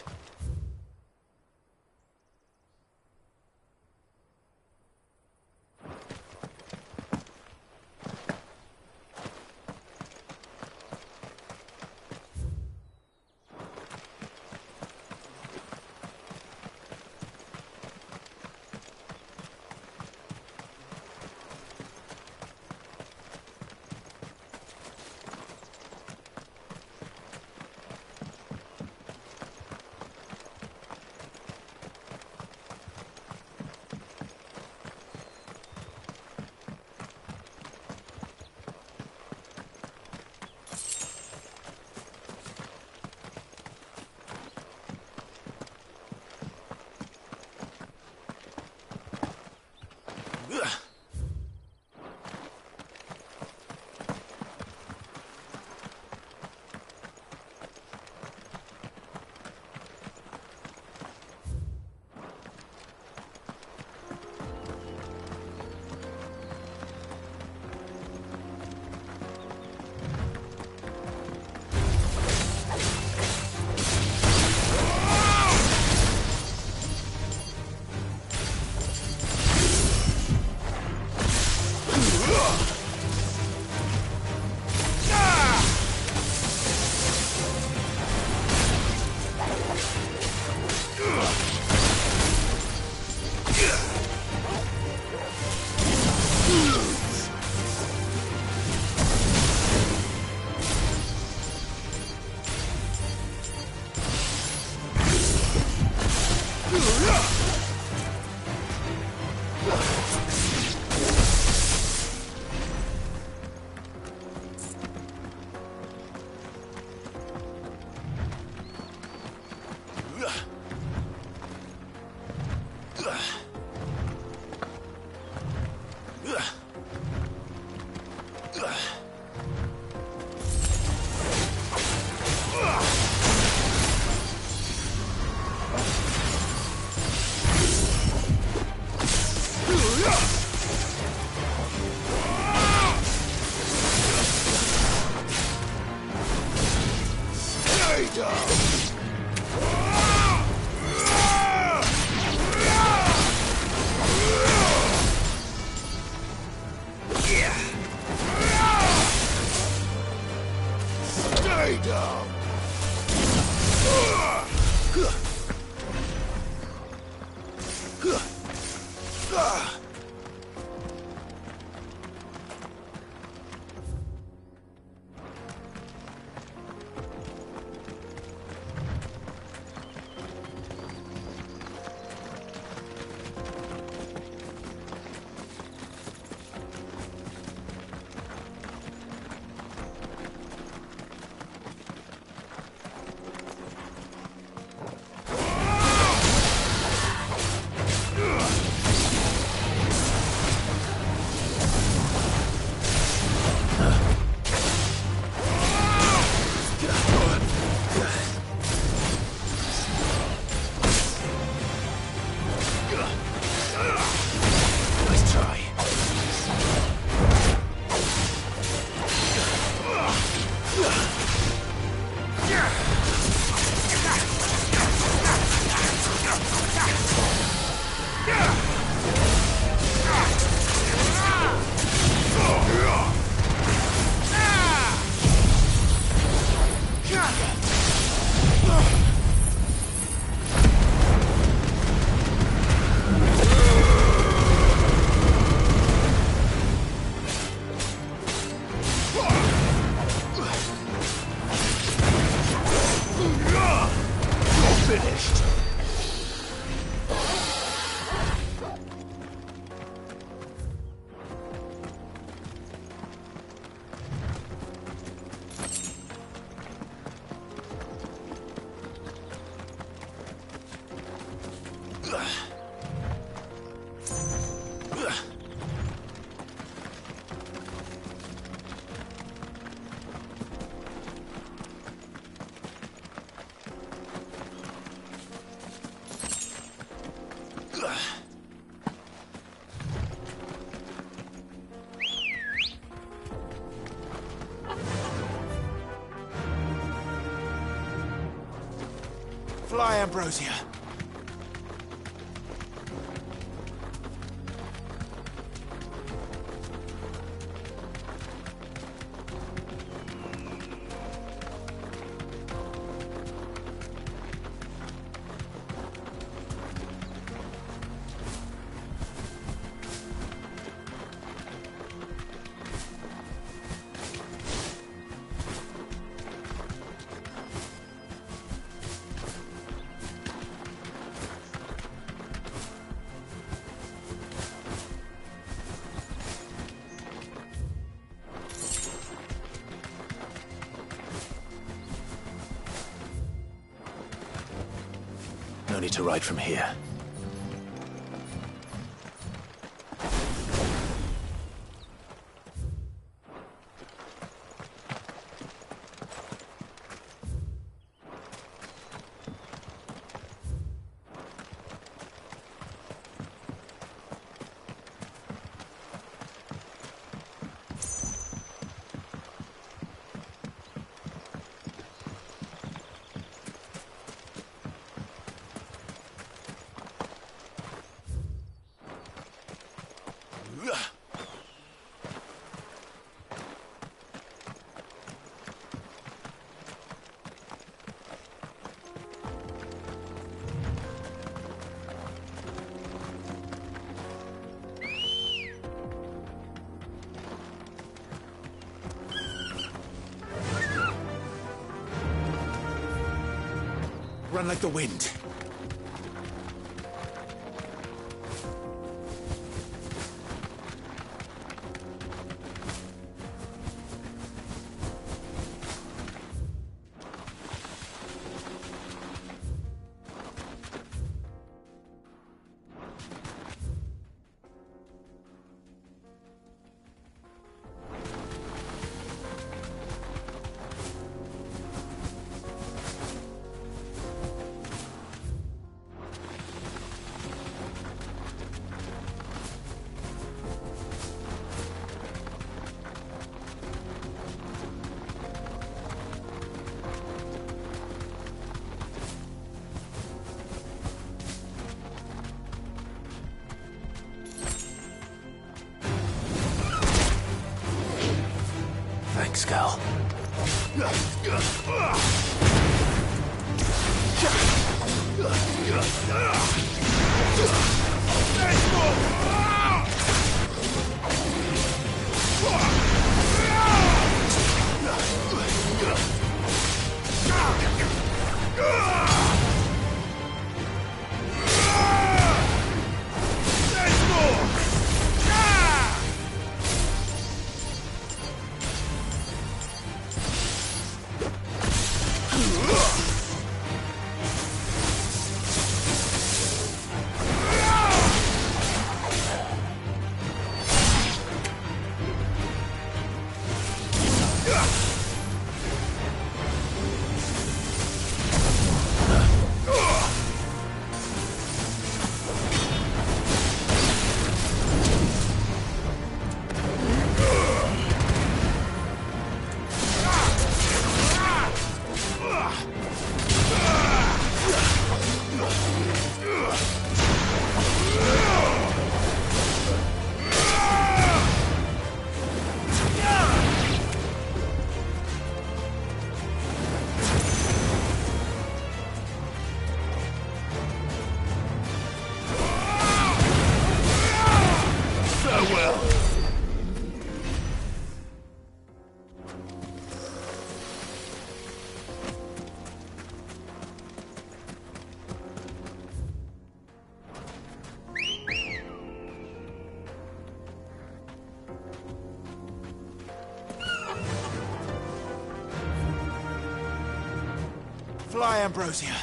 Fly, Ambrosia. No need to ride from here. Run like the wind. Thanks, Cal. Fly, Ambrosia.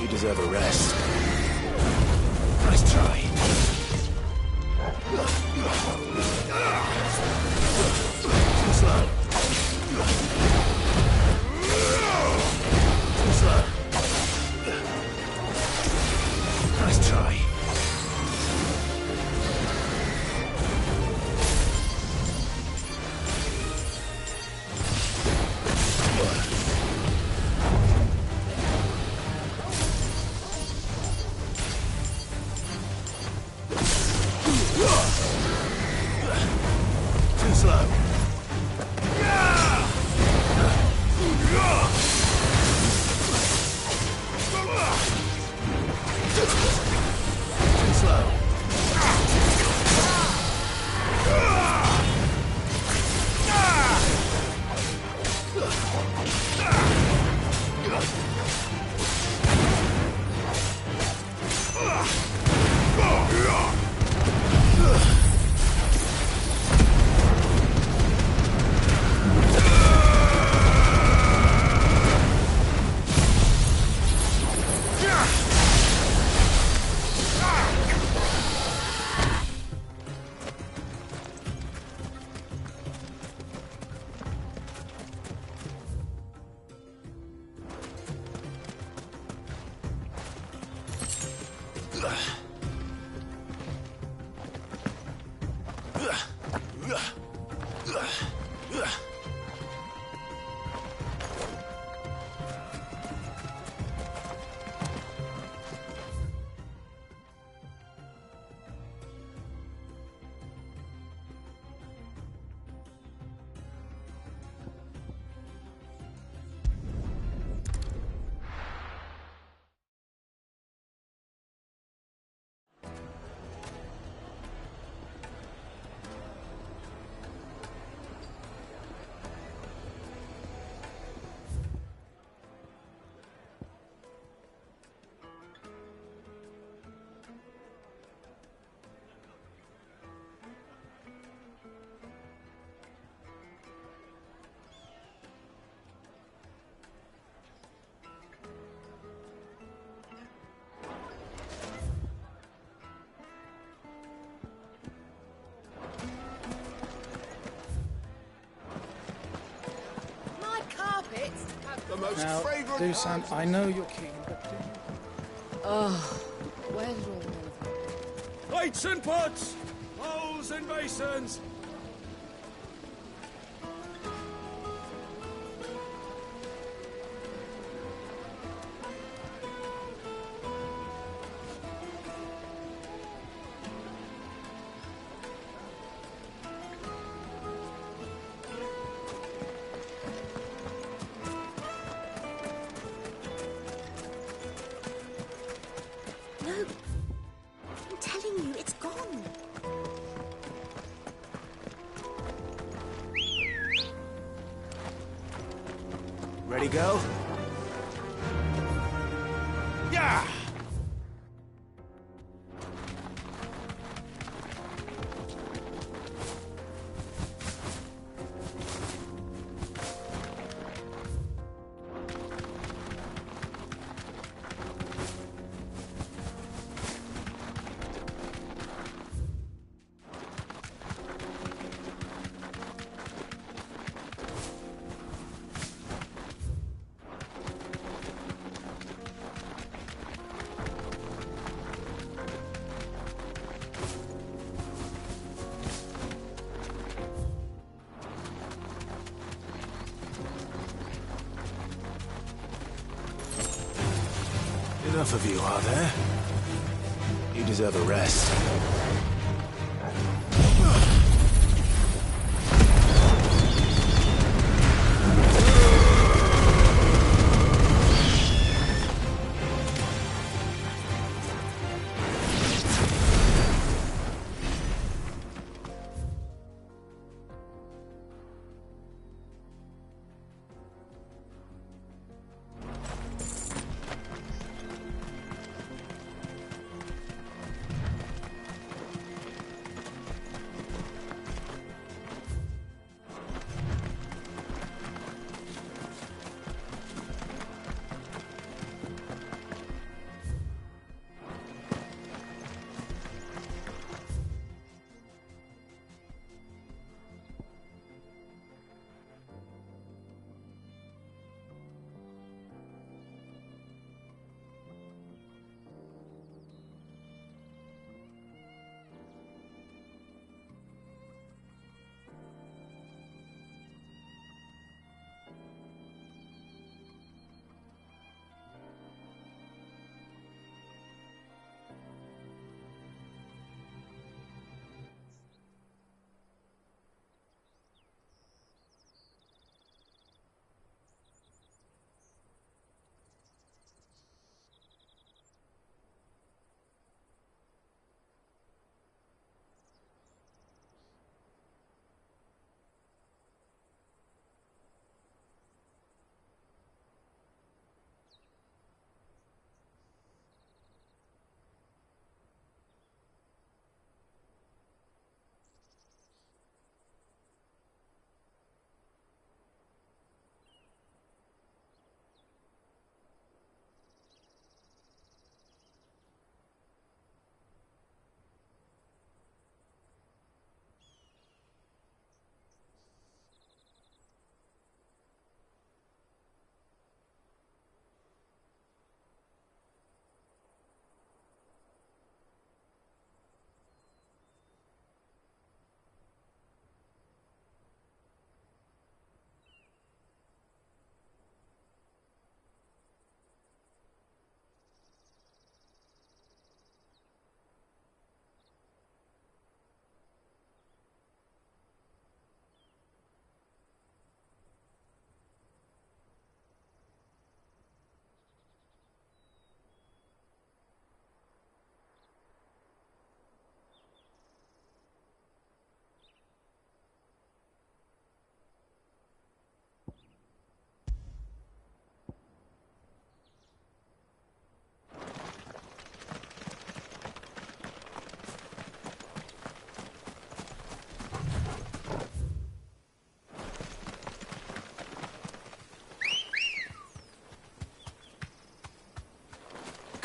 You deserve a rest. Nice try. Too slow. Too slow. Nice try. Too slow. Too slow. Now, Dusan, I know you're keen, but do you... Oh, where did all the men go? Plates and pots! Bowls and basins! No. I'm telling you, it's gone. Ready, go? Yeah! Enough of you, are there? You deserve a rest.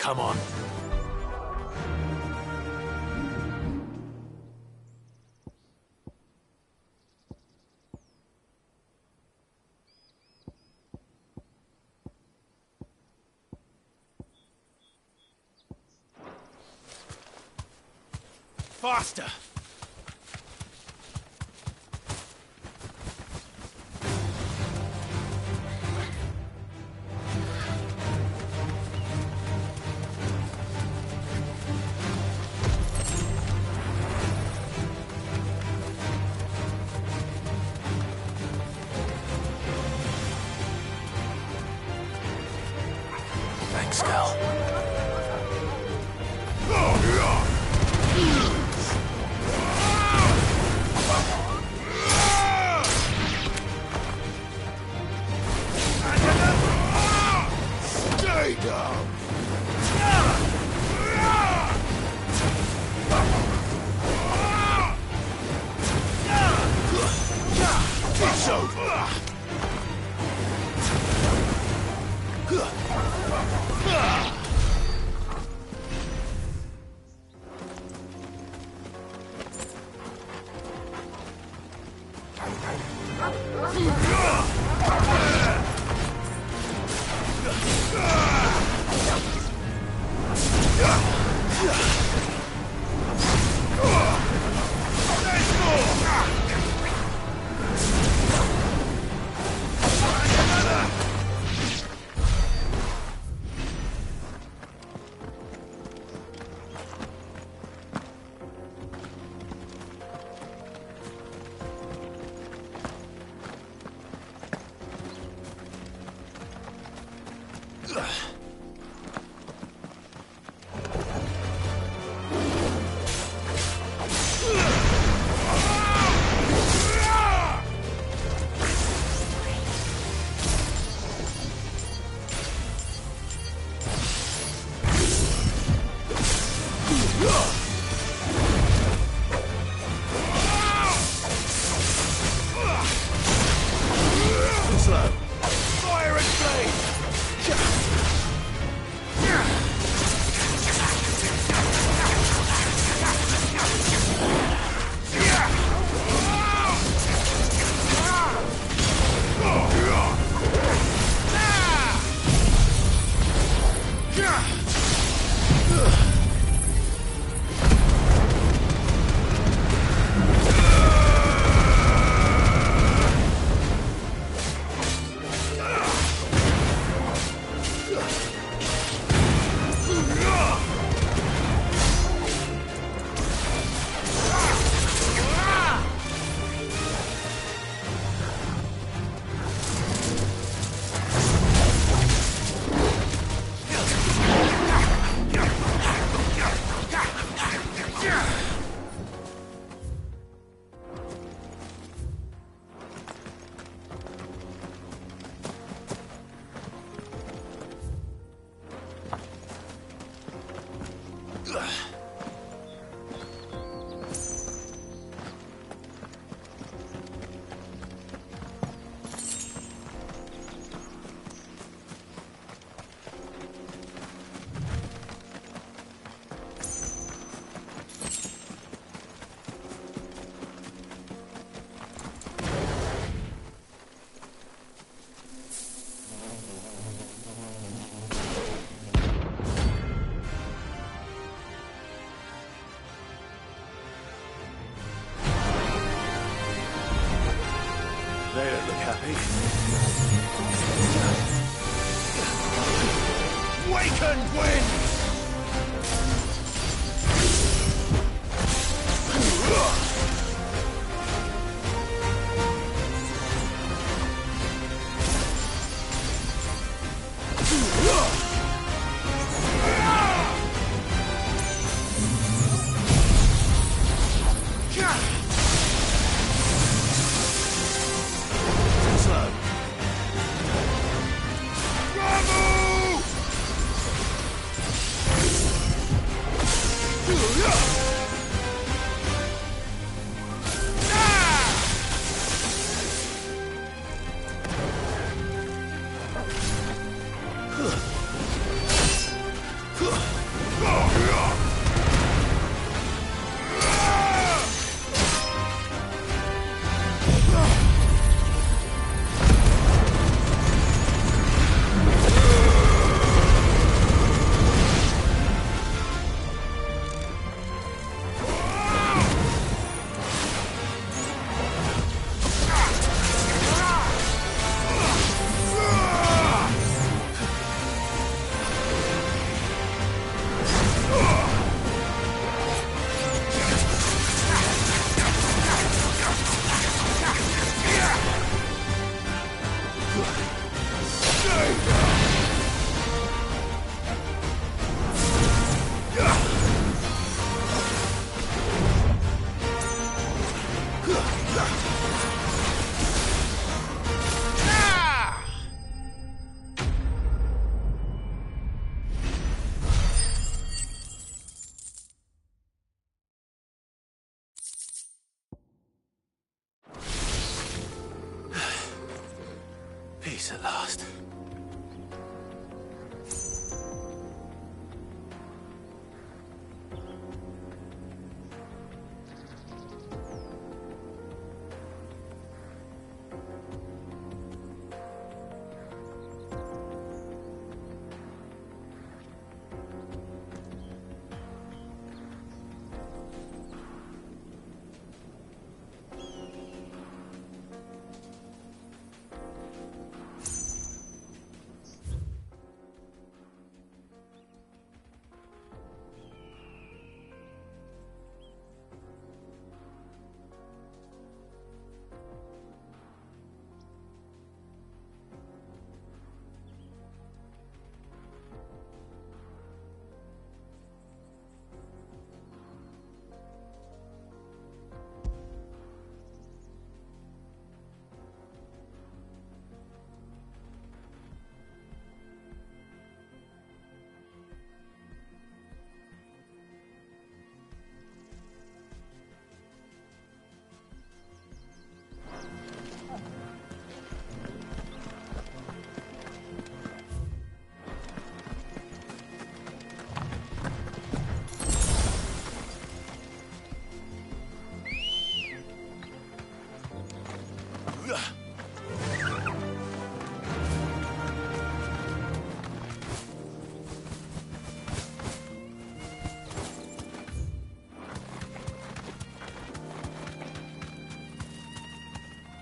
come on. Faster! Thanks, girl. Stay down! It's over! They don't look happy. Wakened wind! Peace at last.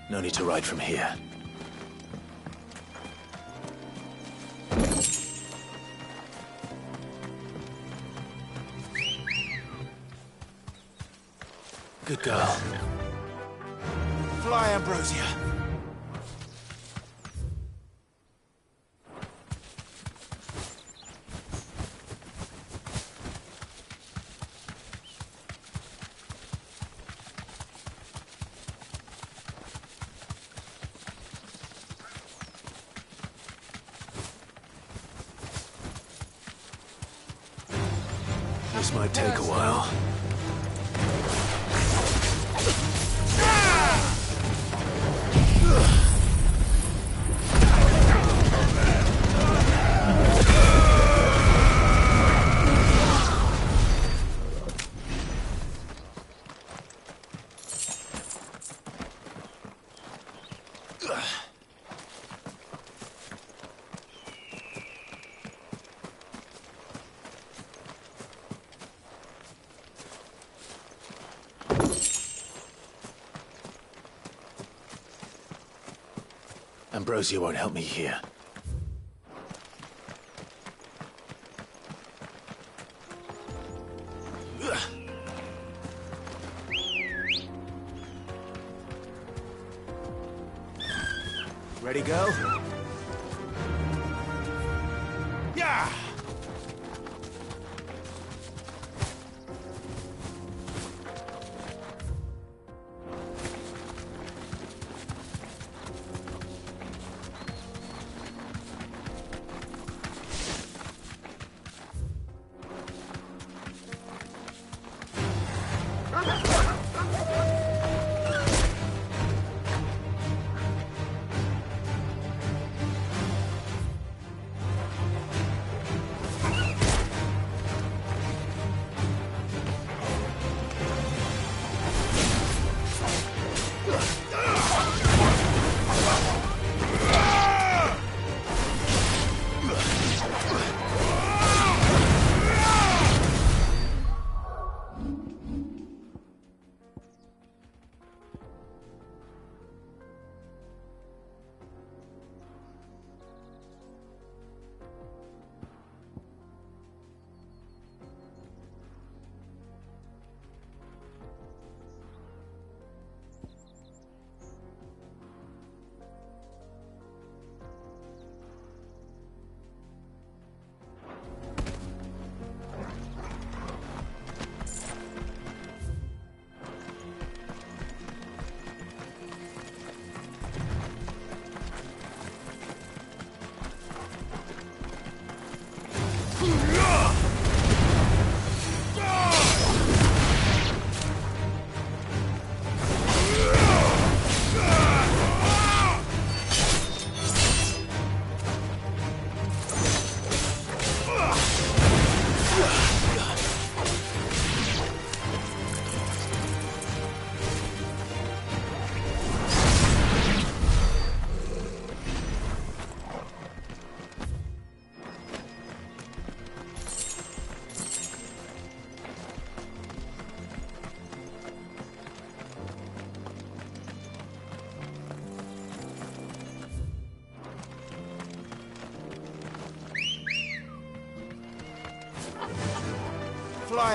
No need to ride from here. Good girl. Fly, Ambrosia. This might take a while. Ambrosia won't help me here. Ready, go? Yeah!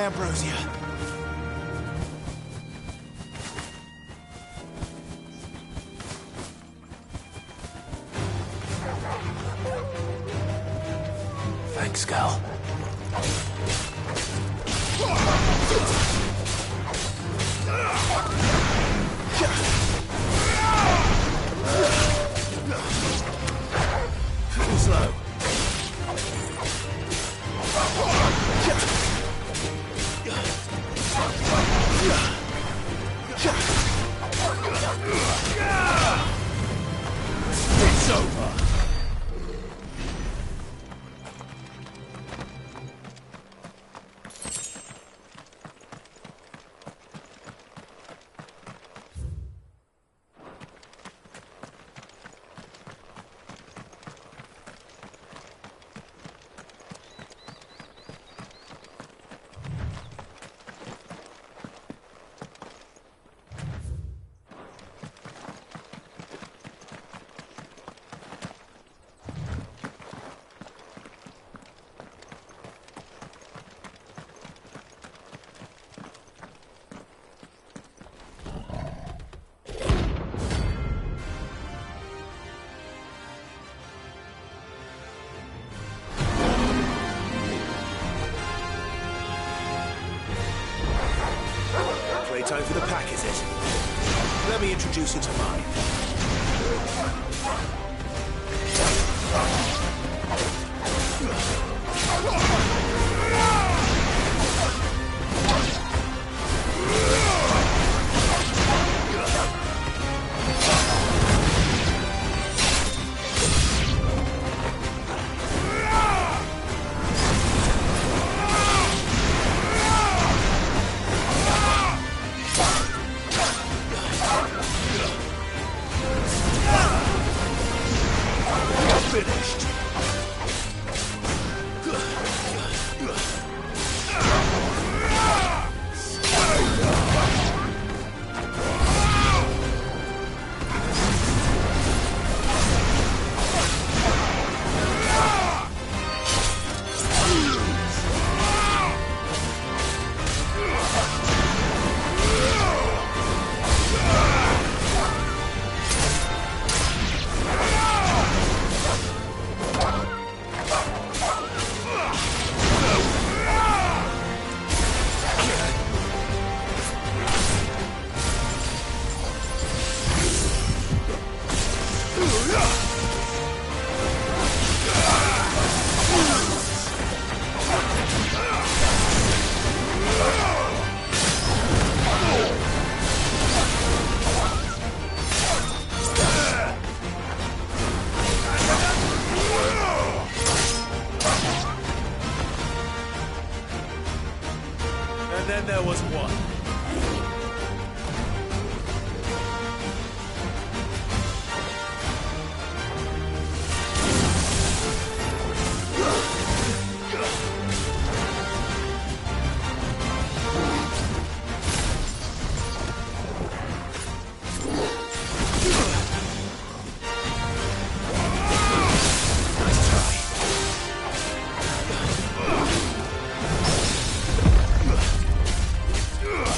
Ambrosia. Thanks, Gal. Slow. It's over. Time for the pack, is it? Let me introduce you to mine. Then there was one. Nice try.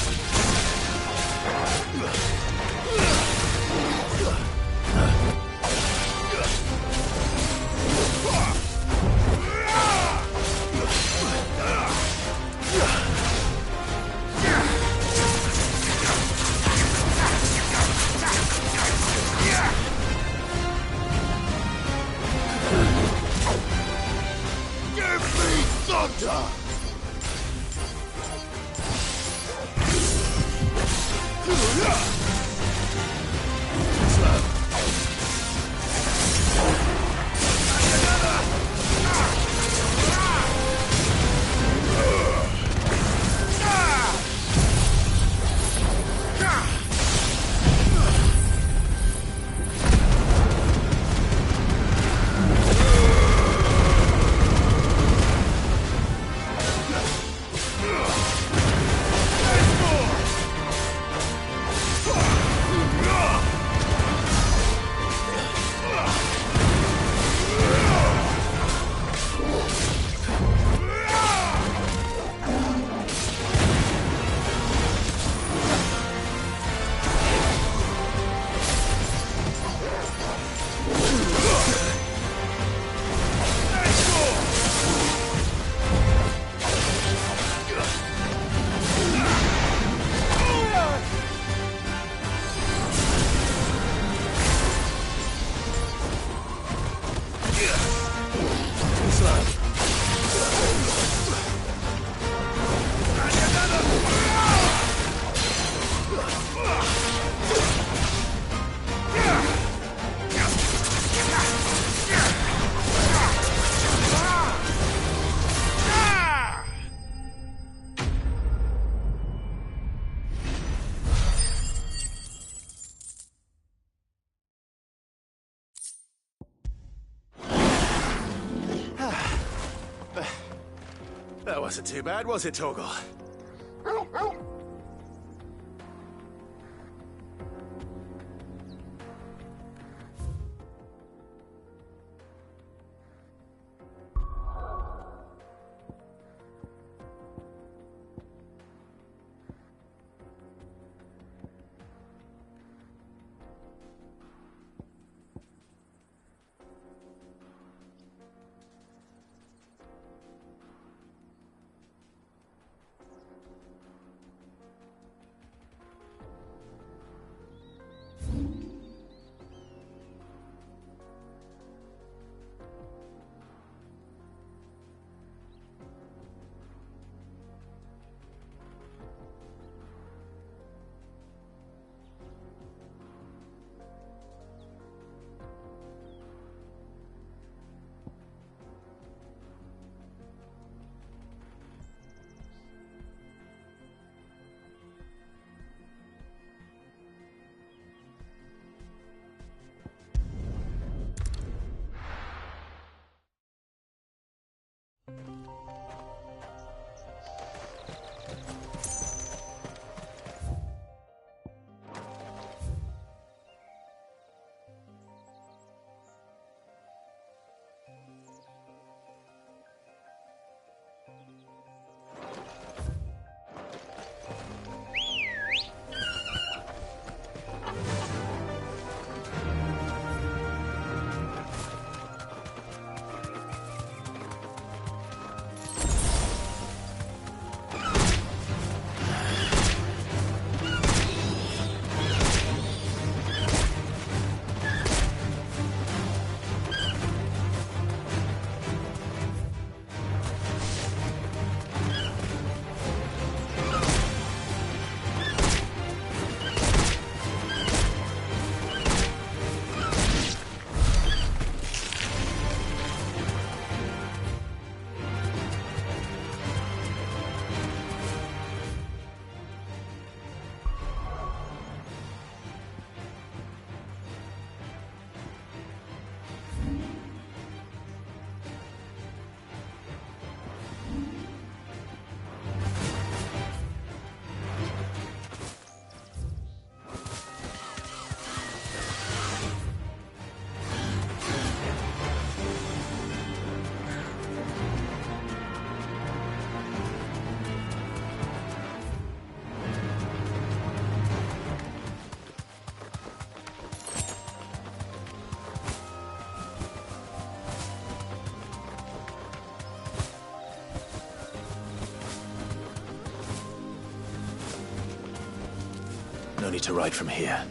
wasn't too bad, was it, Torgal? No need to ride from here.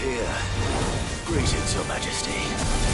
Here. Greetings, Your Majesty.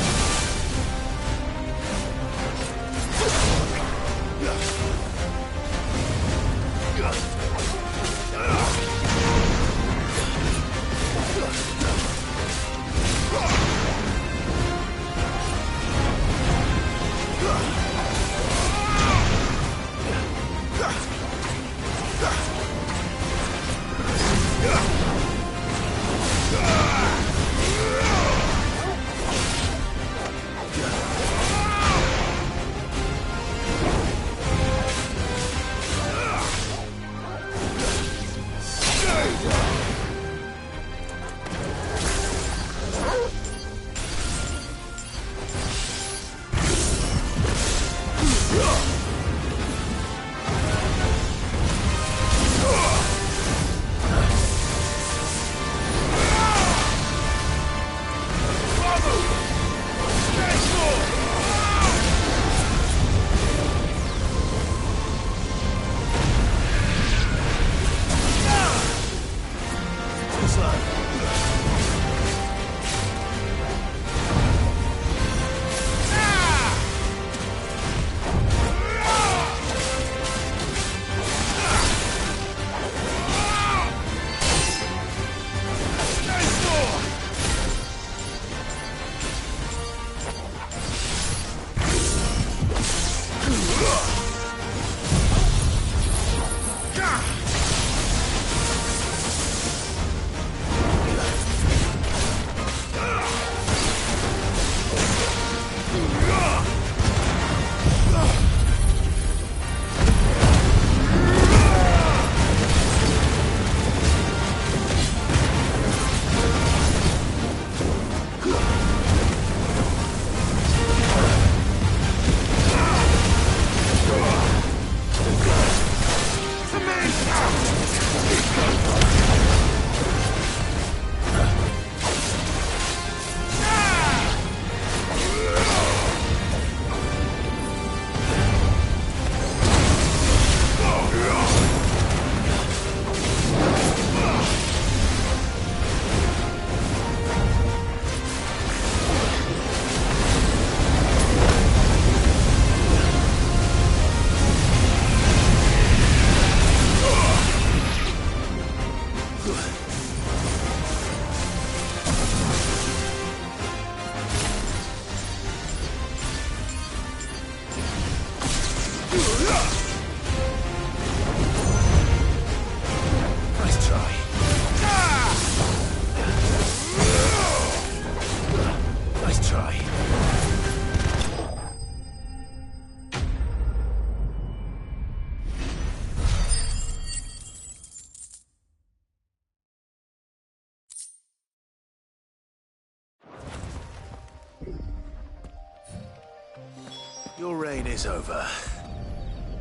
Your reign is over.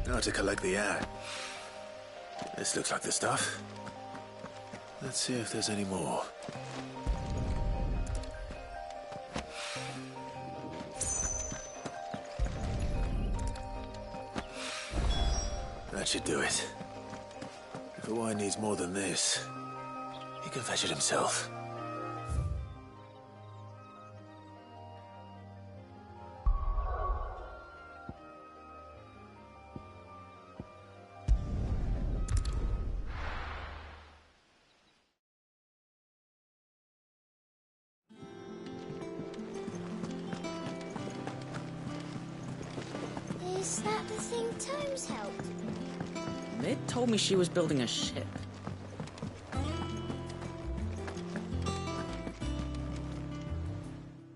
Now to collect the axe. This looks like the stuff. Let's see if there's any more. That should do it. If Ffxvi needs more than this, he can fetch it himself. Is that the thing Tomes helped? They told me she was building a ship.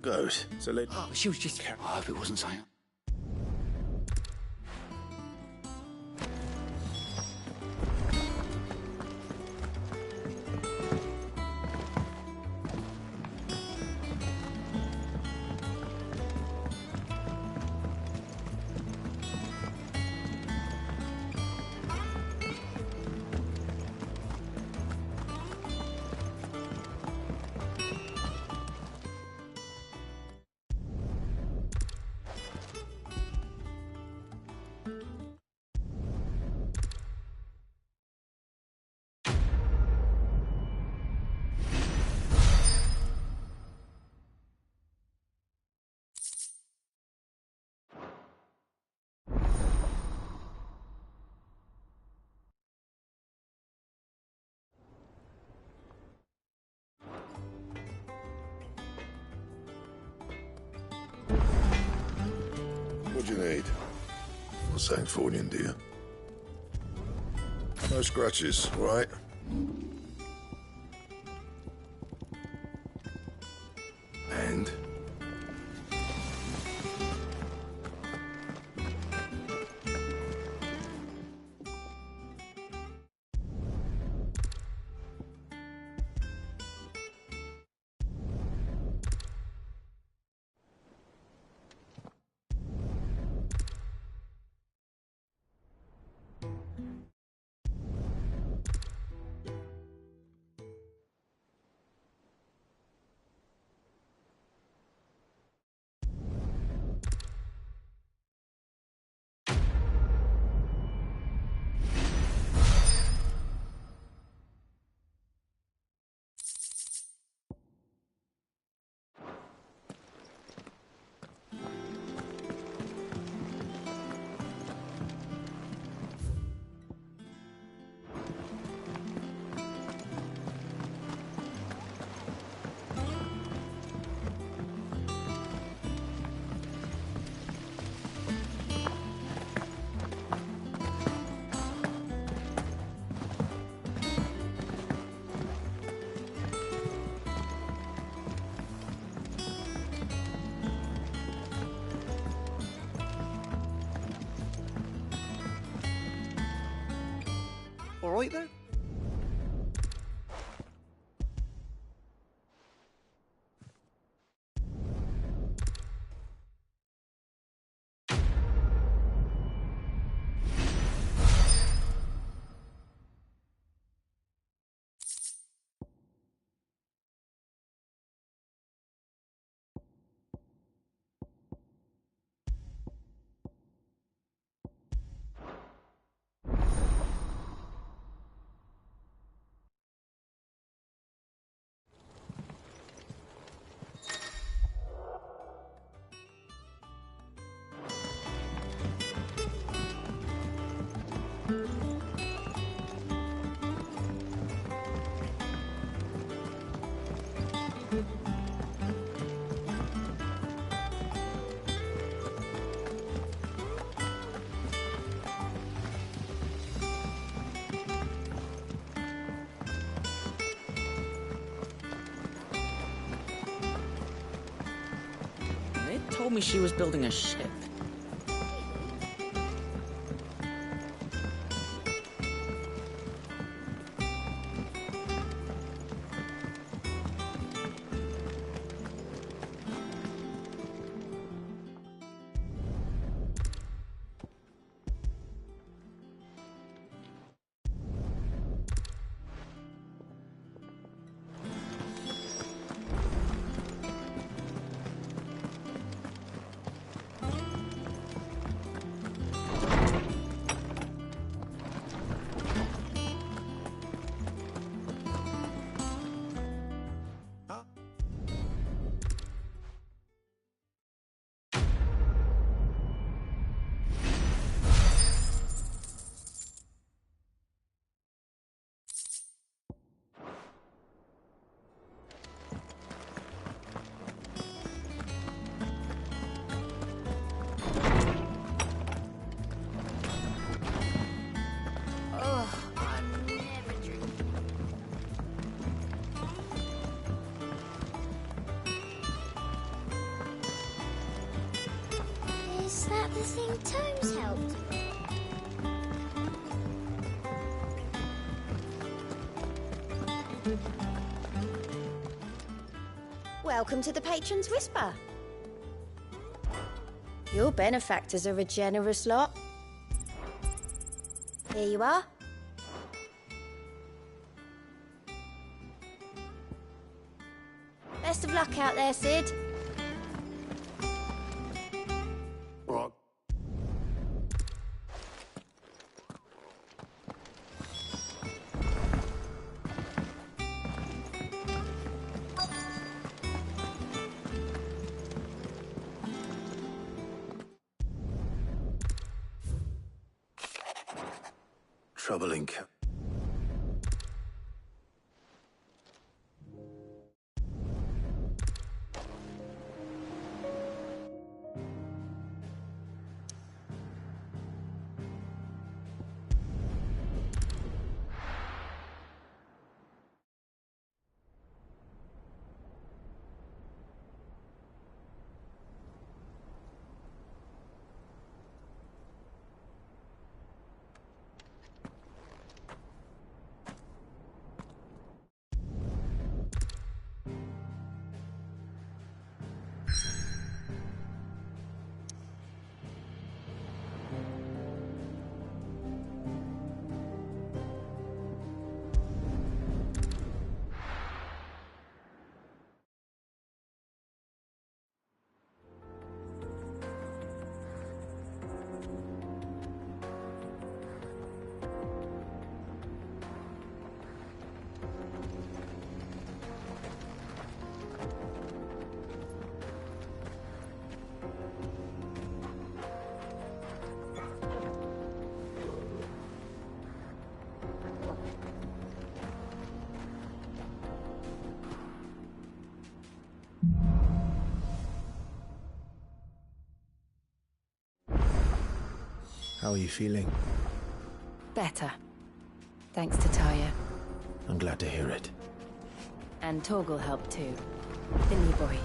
Good. So let... Oh, she was just... Oh, I hope it wasn't Zion. What do you need? Not saying Fornian, do you? No scratches, all right? And? All right there? They told me she was building a ship. Is that the thing Tomes helped with? Welcome to the Patron's Whisper. Your benefactors are a generous lot. Here you are. Best of luck out there, Sid. Right. Troubling. How are you feeling? Better. Thanks to Taya. I'm glad to hear it. And Torgal helped too. The new boy.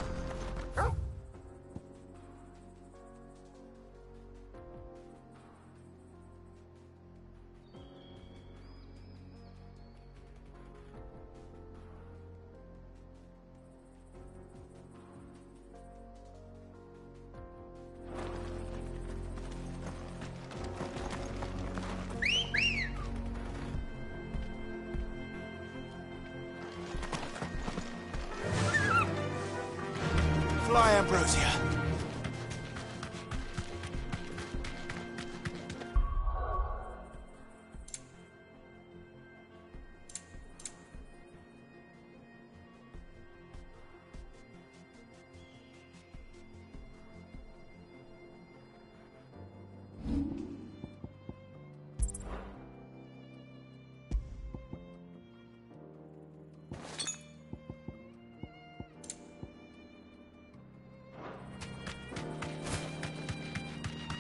Fly, Ambrosia.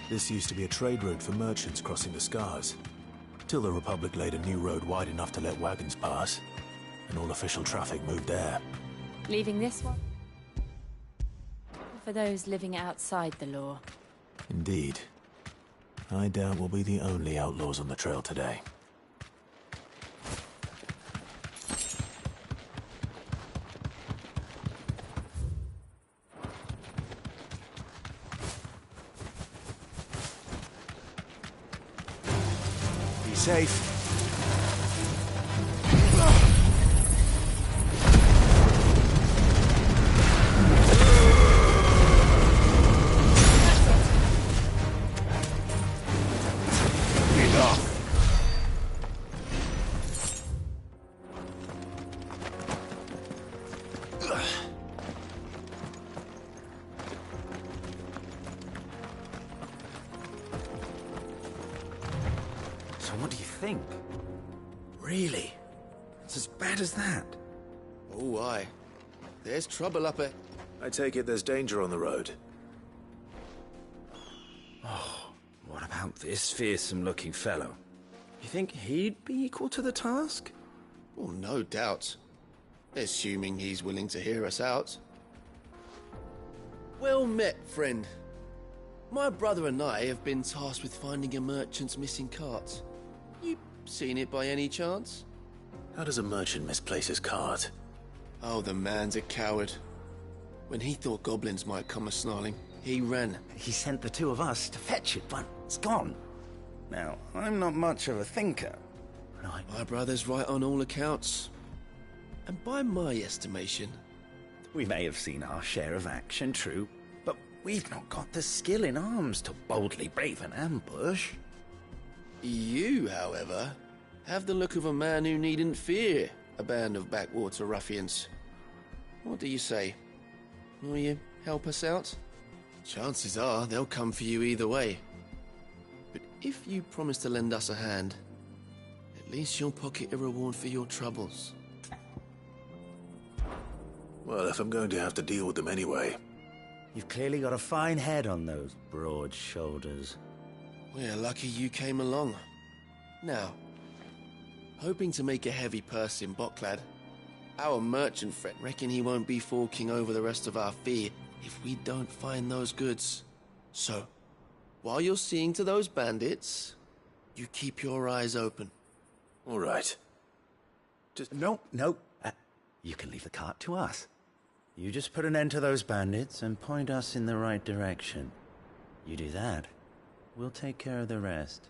This used to be a trade route for merchants crossing the Scars, till the Republic laid a new road wide enough to let wagons pass, and all official traffic moved there. Leaving this one? For those living outside the law. Indeed. I doubt we'll be the only outlaws on the trail today. Safe. What do you think? Really? It's as bad as that? Oh, aye. There's trouble up it. I take it there's danger on the road. Oh, what about this fearsome-looking fellow? You think he'd be equal to the task? Well, no doubt. Assuming he's willing to hear us out. Well met, friend. My brother and I have been tasked with finding a merchant's missing cart. You seen it by any chance? How does a merchant misplace his cart? Oh, the man's a coward. When he thought goblins might come a-snarling, he ran. He sent the two of us to fetch it, but it's gone. Now, I'm not much of a thinker. My brother's right on all accounts. And by my estimation... We may have seen our share of action, true, but we've not got the skill in arms to boldly brave an ambush. You, however, have the look of a man who needn't fear a band of backwater ruffians. What do you say? Will you help us out? Chances are they'll come for you either way. But if you promise to lend us a hand, at least you'll pocket a reward for your troubles. Well, if I'm going to have to deal with them anyway... You've clearly got a fine head on those broad shoulders. We're lucky you came along. Now, hoping to make a heavy purse in Bocklad, our merchant friend reckon he won't be forking over the rest of our fee if we don't find those goods. So, while you're seeing to those bandits, you keep your eyes open. All right. No. You can leave the cart to us. You just put an end to those bandits and point us in the right direction. You do that, we'll take care of the rest.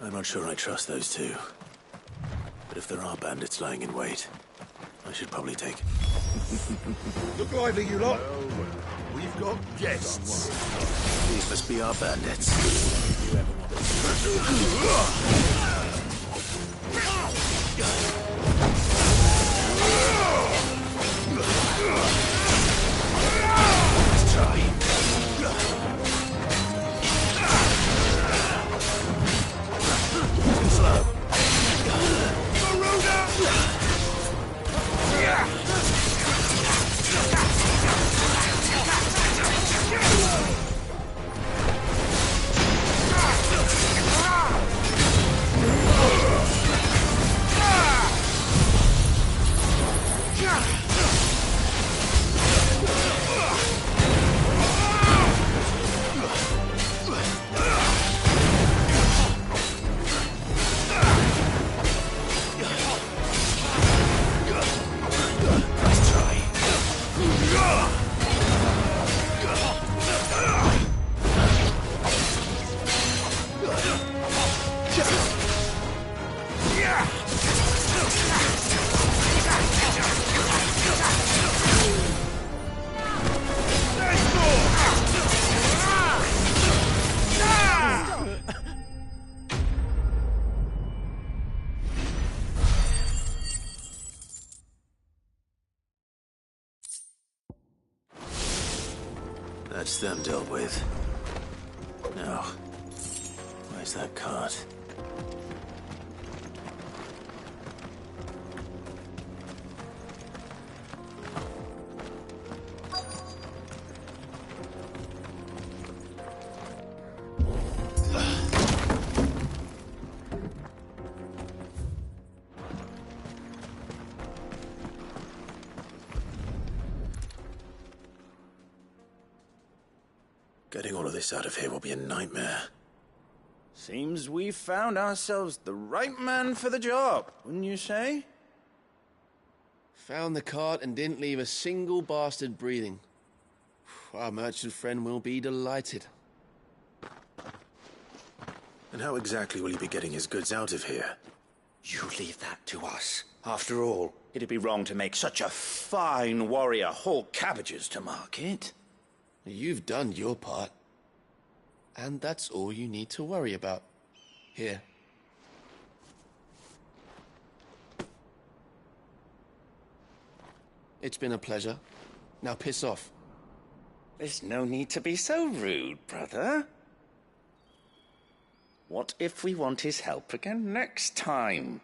I'm not sure I trust those two. But if there are bandits lying in wait, I should probably take... Look lively, you lot. We've got guests. These must be our bandits. You ever want Let's try. Too slow. That's them dealt with. Now, where's that cart? Getting all of this out of here will be a nightmare. Seems we've found ourselves the right man for the job, wouldn't you say? Found the cart and didn't leave a single bastard breathing. Our merchant friend will be delighted. And how exactly will he be getting his goods out of here? You leave that to us. After all, it'd be wrong to make such a fine warrior haul cabbages to market. You've done your part. And that's all you need to worry about. Here. It's been a pleasure. Now piss off. There's no need to be so rude, brother. What if we want his help again next time?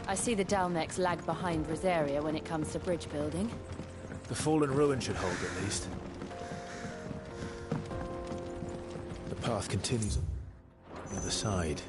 I see the Dalmex lag behind Rosaria when it comes to bridge building. The fallen ruin should hold, at least. The path continues on the other side.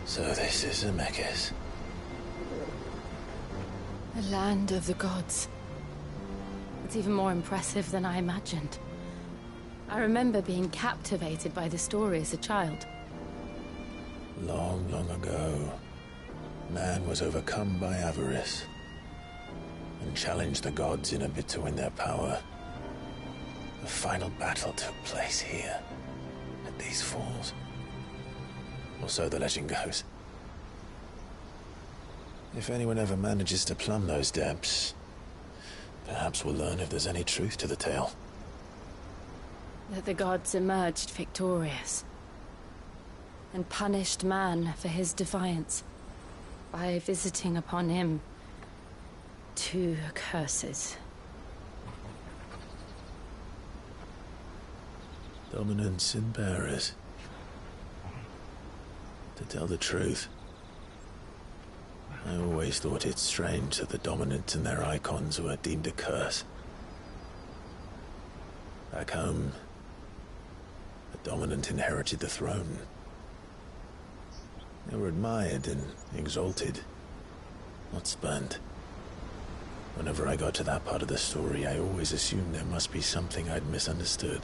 So this is Ffxvi. The land of the gods. It's even more impressive than I imagined. I remember being captivated by the story as a child. Long, long ago, man was overcome by avarice and challenged the gods in a bid to win their power. The final battle took place here, at these falls. Or so the legend goes. If anyone ever manages to plumb those depths, perhaps we'll learn if there's any truth to the tale. That the gods emerged victorious and punished man for his defiance by visiting upon him 2 curses. Dominants and bearers. To tell the truth, I always thought it strange that the dominant and their icons were deemed a curse. Back home, the dominant inherited the throne. They were admired and exalted, not spurned. Whenever I got to that part of the story, I always assumed there must be something I'd misunderstood.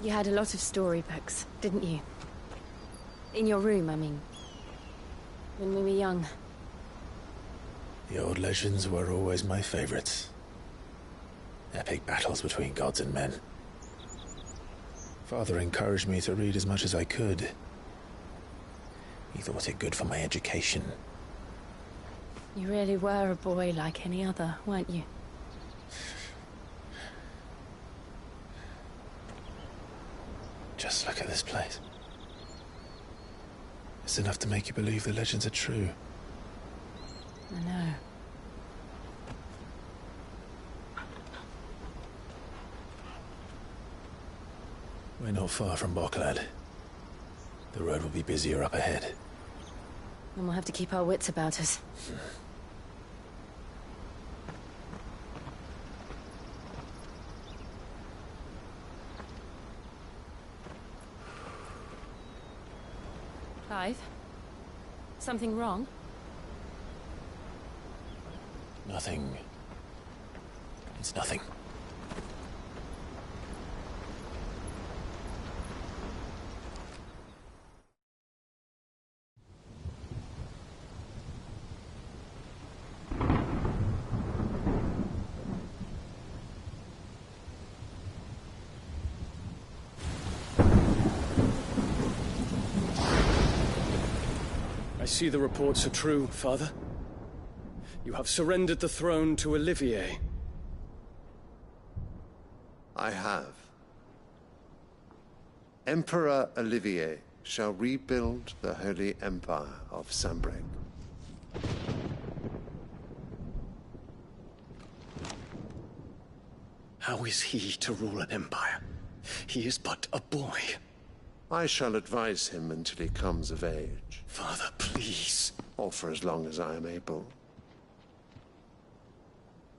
You had a lot of storybooks, didn't you? In your room, I mean. When we were young. The old legends were always my favorites. Epic battles between gods and men. Father encouraged me to read as much as I could. He thought it good for my education. You really were a boy like any other, weren't you? Just look at this place. It's enough to make you believe the legends are true. I know. We're not far from Boklad. The road will be busier up ahead. Then we'll have to keep our wits about us. Clive? Something wrong? Nothing. It's nothing. I see the reports are true, Father. You have surrendered the throne to Olivier. I have. Emperor Olivier shall rebuild the Holy Empire of Sanbreque. How is he to rule an empire? He is but a boy. I shall advise him until he comes of age. Father, please. Or for as long as I am able.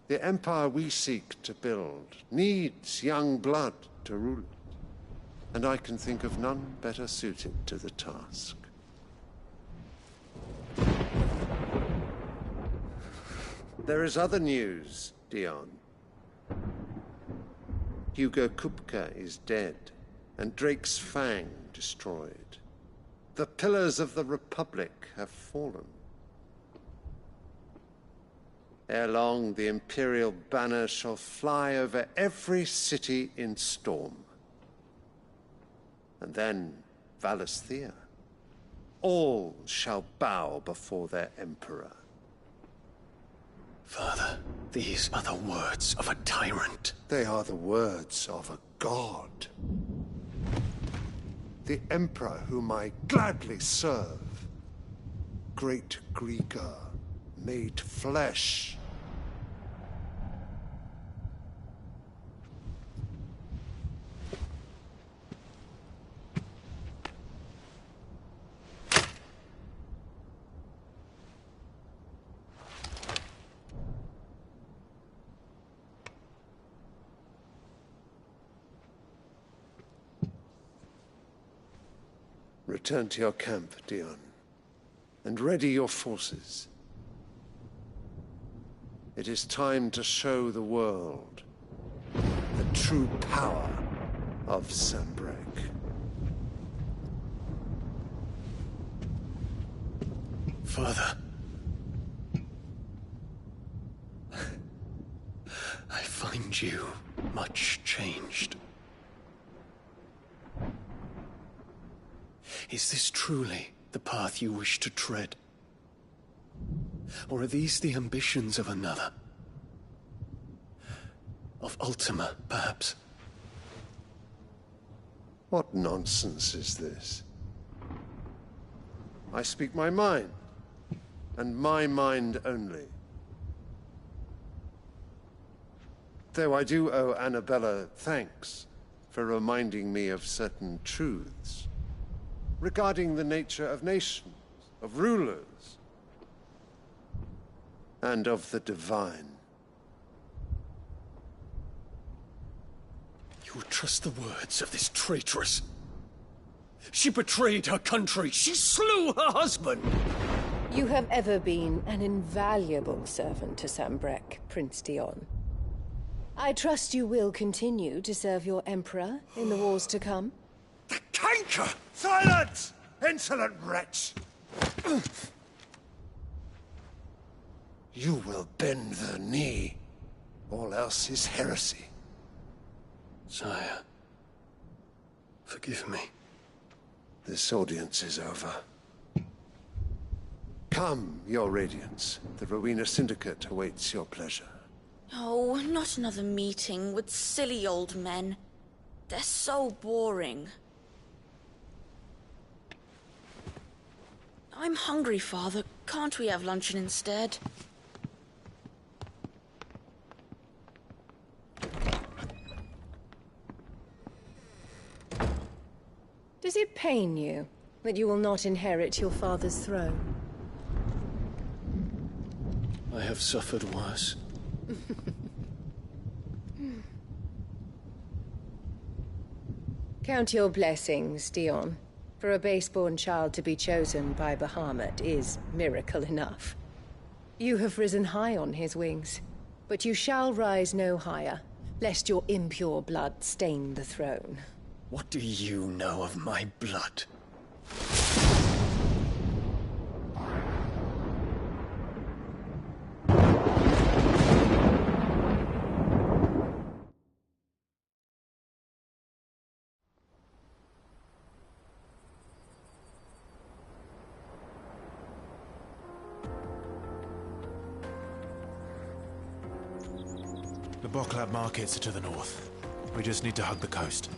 The empire we seek to build needs young blood to rule it, and I can think of none better suited to the task. There is other news, Dion. Hugo Kupka is dead, and Drake's Fang destroyed. The pillars of the Republic have fallen. Ere long, the Imperial banner shall fly over every city in Storm. And then Valisthea. All shall bow before their Emperor. Father, these are the words of a tyrant. They are the words of a god. The Emperor whom I gladly serve. Great Greeker, made flesh. Return to your camp, Dion, and ready your forces. It is time to show the world the true power of Sanbreque. Father. I find you much changed. Is this truly the path you wish to tread? Or are these the ambitions of another? Of Ultima, perhaps? What nonsense is this? I speak my mind, and my mind only. Though I do owe Annabella thanks for reminding me of certain truths regarding the nature of nations, of rulers, and of the divine. You would trust the words of this traitress? She betrayed her country. She slew her husband. You have ever been an invaluable servant to Sanbreque, Prince Dion. I trust you will continue to serve your Emperor in the wars to come. The canker! Silence! Insolent wretch! You will bend the knee. All else is heresy. Sire, forgive me. This audience is over. Come, your Radiance. The Rowena Syndicate awaits your pleasure. Oh, not another meeting with silly old men. They're so boring. I'm hungry, Father. Can't we have luncheon instead? Does it pain you that you will not inherit your father's throne? I have suffered worse. Count your blessings, Dion. For a base-born child to be chosen by Bahamut is miracle enough. You have risen high on his wings, but you shall rise no higher, lest your impure blood stain the throne. What do you know of my blood? The Boklab markets are to the north. We just need to hug the coast.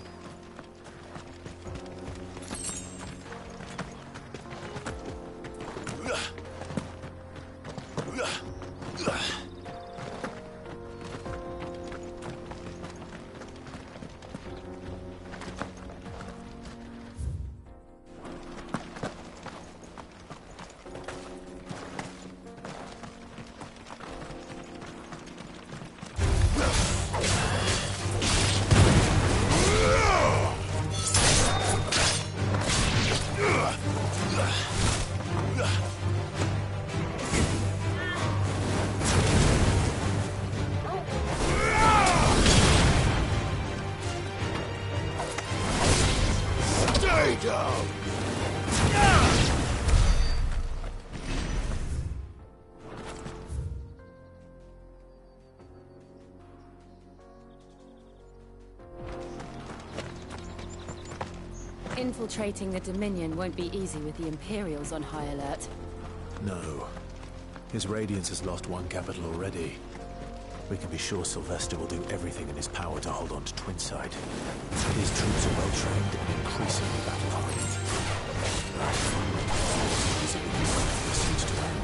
Stay down! Infiltrating the Dominion won't be easy with the Imperials on high alert. No. His Radiance has lost one capital already. We can be sure Sylvester will do everything in his power to hold on to Twinside. His troops are well trained and increasingly battle-hardened. Is it the siege to end?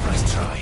Nice try.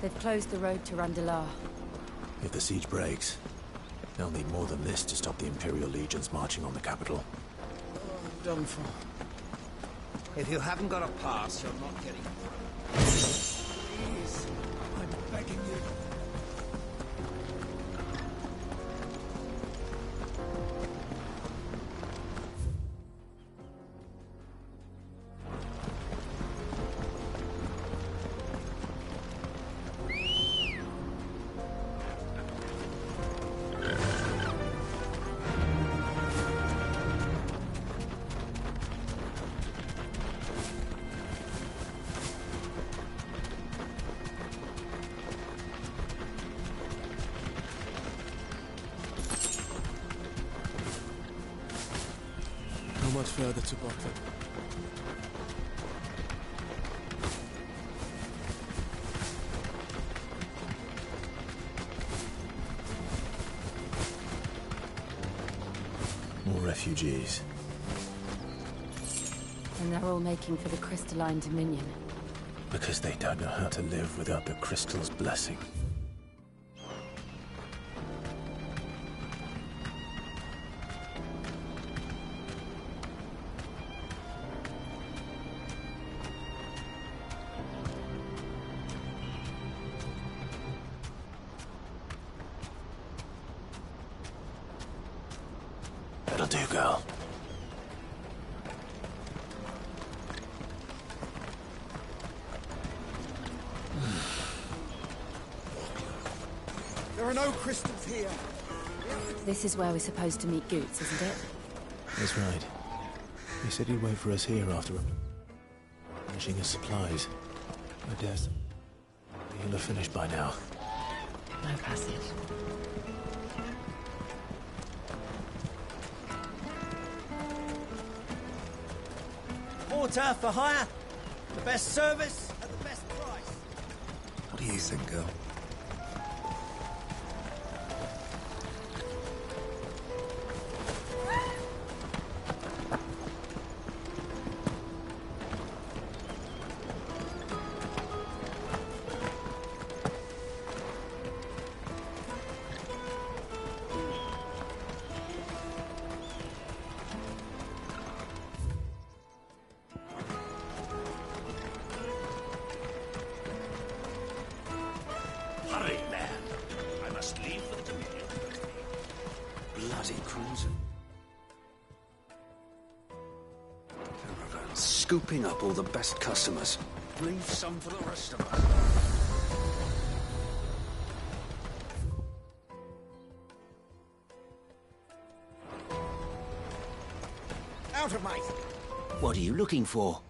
They've closed the road to Randalar. If the siege breaks, they'll need more than this to stop the Imperial legions marching on the capital. Done for. If you haven't got a pass, you're not getting through. Please, I'm begging you. How much further to Bottom? More refugees. And they're all making for the Crystalline Dominion. Because they don't know how to live without the Crystal's blessing. That'll do, girl. There are no crystals here. This is where we're supposed to meet Goots, isn't it? That's right. He said he'd wait for us here after finishing his supplies. I guess he'll have finished by now. No passage. Water for hire. The best service at the best price. What do you think, girl? scooping up all the best customers. Leave some for the rest of us. Out of my... What are you looking for?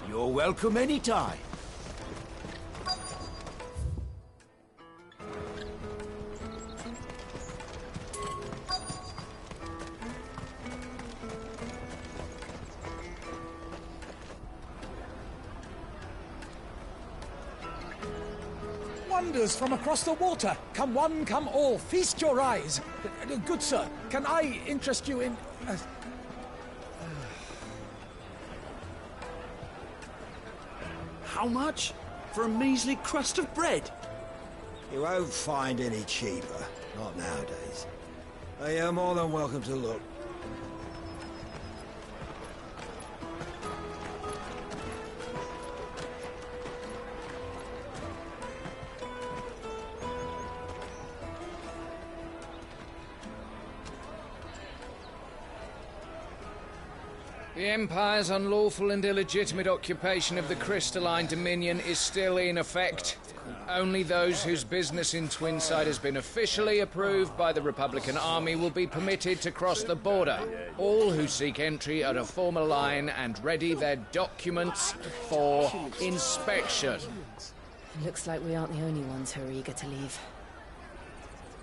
You're welcome anytime. Wonders from across the water. Come one, come all. Feast your eyes. Good sir, can I interest you in... How much? For a measly crust of bread? You won't find any cheaper. Not nowadays. You're more than welcome to look. The Empire's unlawful and illegitimate occupation of the crystalline dominion is still in effect. Only those whose business in Twinside has been officially approved by the Republican Army will be permitted to cross the border. All who seek entry are to form a line and ready their documents for inspection. Looks like we aren't the only ones who are eager to leave.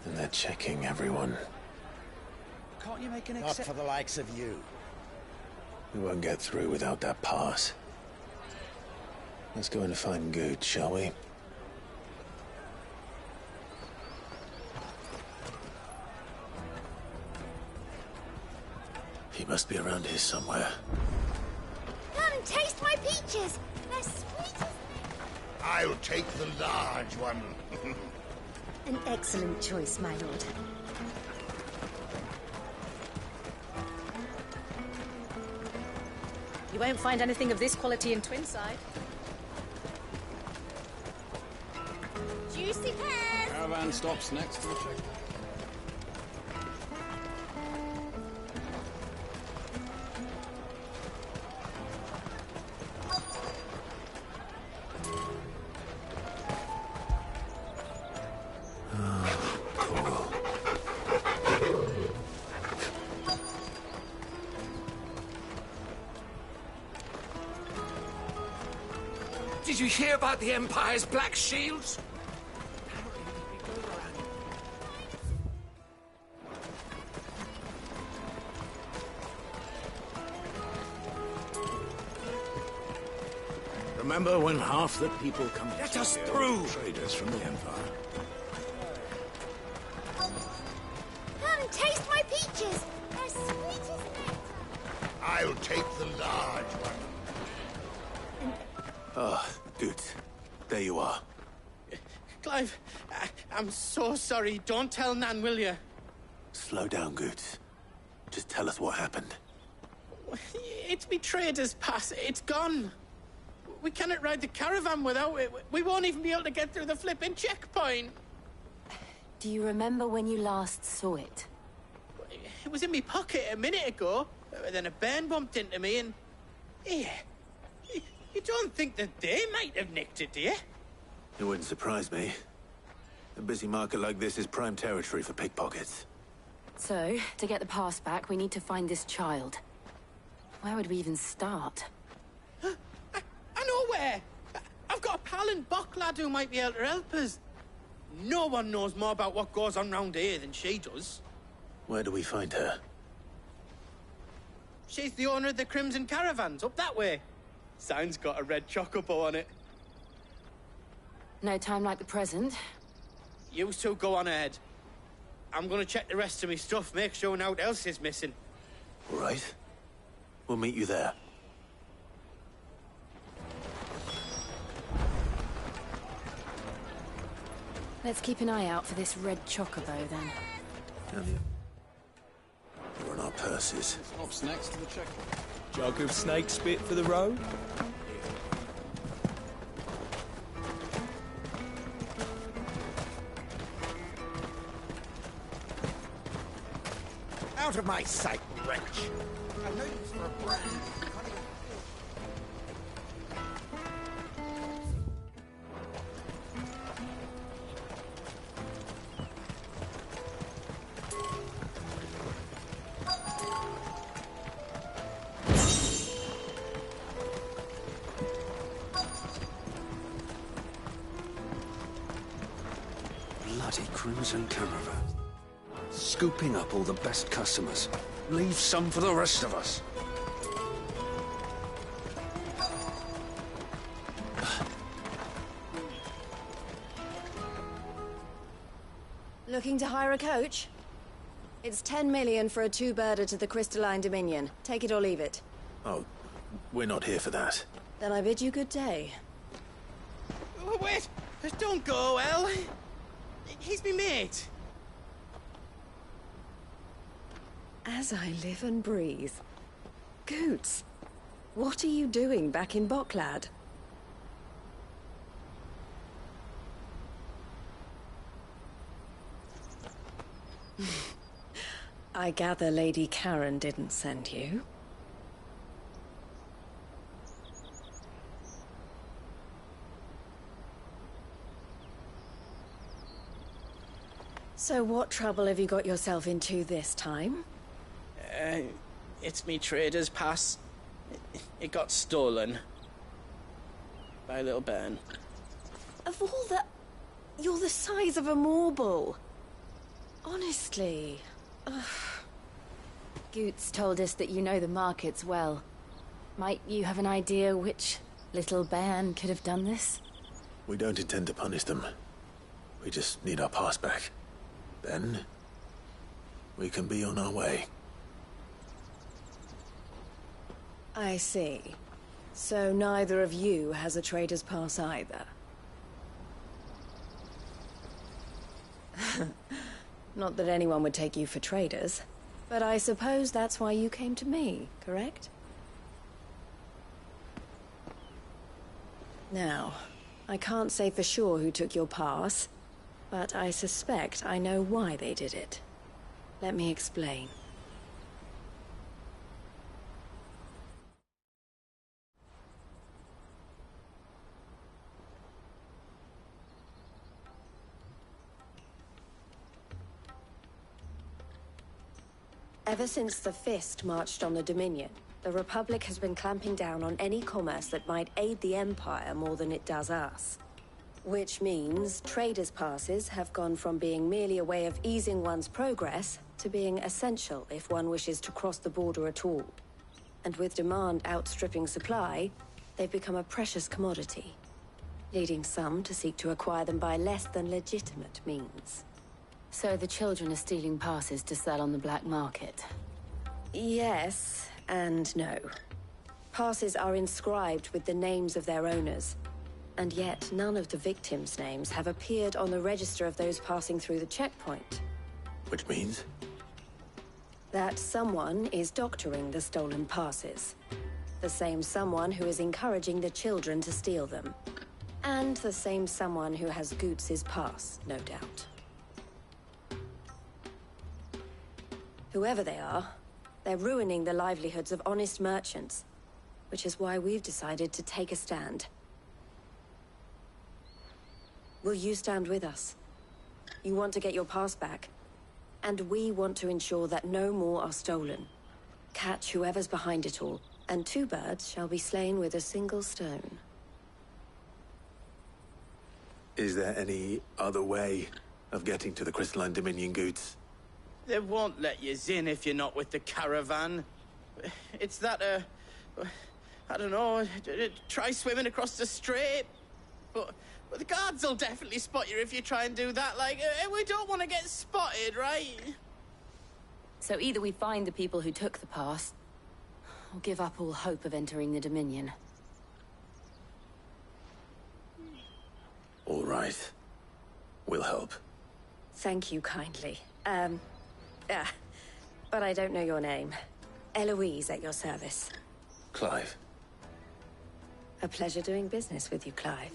And they're checking everyone. Can't you make an exception? Not for the likes of you. We won't get through without that pass. Let's go in and find Good, shall we? He must be around here somewhere. Come and taste my peaches. They're sweet as... I'll take the large one. An excellent choice, my lord. You won't find anything of this quality in Twinside. Juicy pears! Caravan stops next to the check. Did you hear about the Empire's Black Shields? Remember when half the people come Let us through! Traders from the Empire. Come and taste my peaches. They're sweet as nectar. I'll take the large one. Ah, Good. There you are. Clive, I'm so sorry. Don't tell Nan, will you? Slow down, Good. Just tell us what happened. It's me trader's pass. It's gone. We cannot ride the caravan without it. We won't even be able to get through the flipping checkpoint. Do you remember when you last saw it? It was in my pocket a minute ago. Then a bairn bumped into me and... Yeah. You don't think that they might have nicked it, do you? It wouldn't surprise me. A busy market like this is prime territory for pickpockets. So, to get the pass back, we need to find this child. Where would we even start? I know where! I've got a pal in Bock lad who might be able to help us. No one knows more about what goes on round here than she does. Where do we find her? She's the owner of the Crimson Caravans, up that way. Sign's got a red chocobo on it. No time like the present. You two go on ahead. I'm gonna check the rest of my stuff, make sure naught else is missing. All right. We'll meet you there. Let's keep an eye out for this red chocobo, then. You're on our purses. What's next to the check? Jug of snake spit for the road? Out of my sight, wretch! I know you for a brand. Bloody Crimson Caravan. Scooping up all the best customers. Leave some for the rest of us. Looking to hire a coach? It's 10 million for a two-birder to the Crystalline Dominion. Take it or leave it. Oh, we're not here for that. Then I bid you good day. Oh, wait! Don't go, El! He's me mate. As I live and breathe. Goots, what are you doing back in Boklad? I gather Lady Karen didn't send you. So what trouble have you got yourself into this time? It's me trader's pass. It got stolen. By a little bairn. Of all the... You're the size of a marble. Honestly. Ugh. Goots told us that you know the markets well. Might you have an idea which little bairn could have done this? We don't intend to punish them. We just need our pass back. Then, we can be on our way. I see. So neither of you has a trader's pass either. Not that anyone would take you for traders, but I suppose that's why you came to me, correct? Now, I can't say for sure who took your pass, but I suspect I know why they did it. Let me explain. Ever since the Fist marched on the Dominion, the Republic has been clamping down on any commerce that might aid the Empire more than it does us. Which means traders' passes have gone from being merely a way of easing one's progress to being essential if one wishes to cross the border at all. And with demand outstripping supply, they've become a precious commodity, leading some to seek to acquire them by less than legitimate means. So the children are stealing passes to sell on the black market? Yes, and no. Passes are inscribed with the names of their owners, and yet none of the victims' names have appeared on the register of those passing through the checkpoint. Which means? That someone is doctoring the stolen passes. The same someone who is encouraging the children to steal them. And the same someone who has Goots' pass, no doubt. Whoever they are, they're ruining the livelihoods of honest merchants, which is why we've decided to take a stand. Will you stand with us? You want to get your pass back, and we want to ensure that no more are stolen. Catch whoever's behind it all, and two birds shall be slain with a single stone. Is there any other way of getting to the Crystalline Dominion goods? They won't let you in if you're not with the caravan. It's that, I don't know, try swimming across the strait. But the guards will definitely spot you if you try and do that. Like, we don't want to get spotted, right? So either we find the people who took the pass, or give up all hope of entering the Dominion. All right. We'll help. Thank you kindly. But I don't know your name. Eloise at your service. Clive. A pleasure doing business with you, Clive.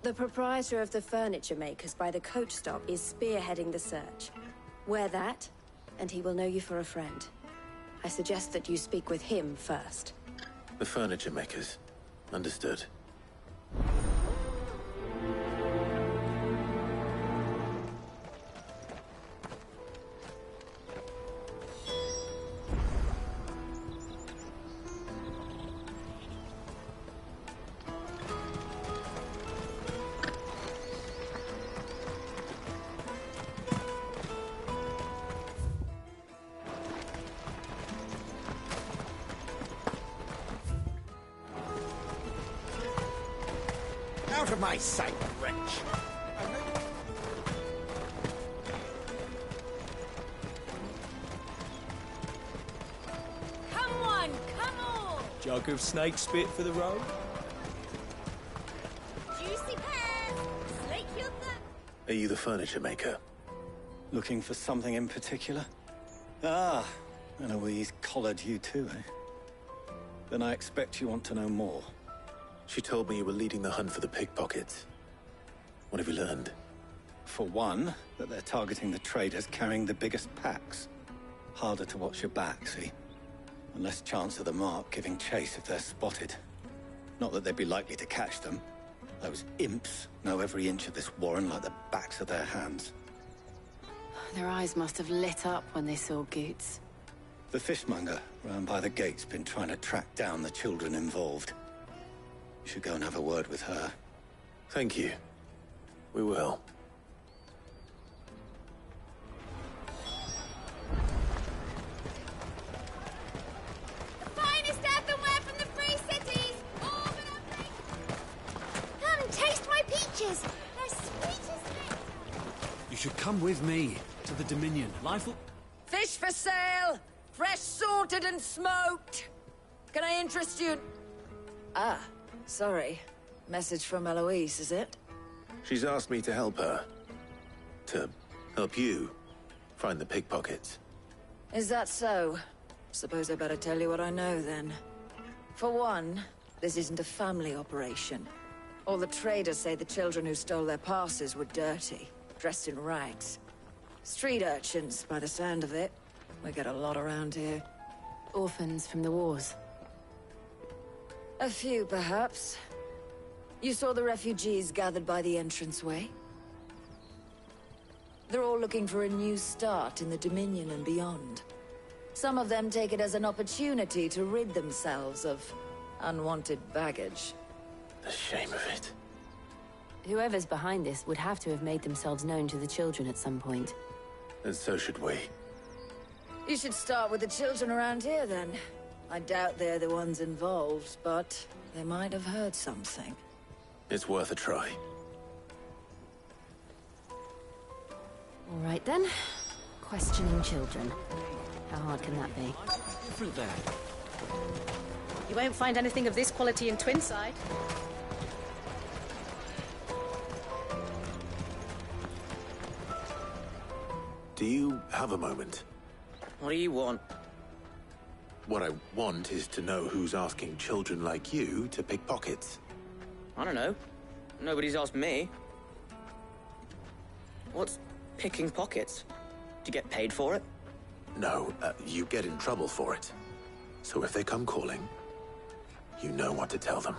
The proprietor of the furniture makers by the coach stop is spearheading the search. Wear that, and he will know you for a friend. I suggest that you speak with him first. The furniture makers. Understood. Out of my sight, wretch! Come on, come on! Jug of snake spit for the road? Juicy pears! Slake your thirst! Are you the furniture maker? Looking for something in particular? Ah, Eloise collared you too, eh? Then I expect you want to know more. She told me you were leading the hunt for the pickpockets. What have you learned? For one, that they're targeting the traders carrying the biggest packs. Harder to watch your back, see? And less chance of the mark giving chase if they're spotted. Not that they'd be likely to catch them. Those imps know every inch of this warren like the backs of their hands. Their eyes must have lit up when they saw Goots. The fishmonger round by the gate's been trying to track down the children involved. You should go and have a word with her. Thank you. We will. The finest earthenware from the Free Cities! All but free. Come, taste my peaches! They're sweet as nectar! You should come with me to the Dominion. Life will... Fish for sale! Fresh sorted and smoked! Can I interest you? Ah, sorry. Message from Eloise, is it? She's asked me to help her. To help you find the pickpockets. Is that so? Suppose I better tell you what I know, then. For one, this isn't a family operation. All the traders say the children who stole their passes were dirty, dressed in rags. Street urchins, by the sound of it. We get a lot around here. Orphans from the wars. A few, perhaps. You saw the refugees gathered by the entranceway? They're all looking for a new start in the Dominion and beyond. Some of them take it as an opportunity to rid themselves of unwanted baggage. The shame of it. Whoever's behind this would have to have made themselves known to the children at some point. And so should we. You should start with the children around here, then. I doubt they're the ones involved, but they might have heard something. It's worth a try. All right, then. Questioning children. How hard can that be? Different there. You won't find anything of this quality in Twinside. Do you have a moment? What do you want? What I want is to know who's asking children like you to pick pockets. I don't know. Nobody's asked me. What's picking pockets? Do you get paid for it? No, you get in trouble for it. So if they come calling, you know what to tell them.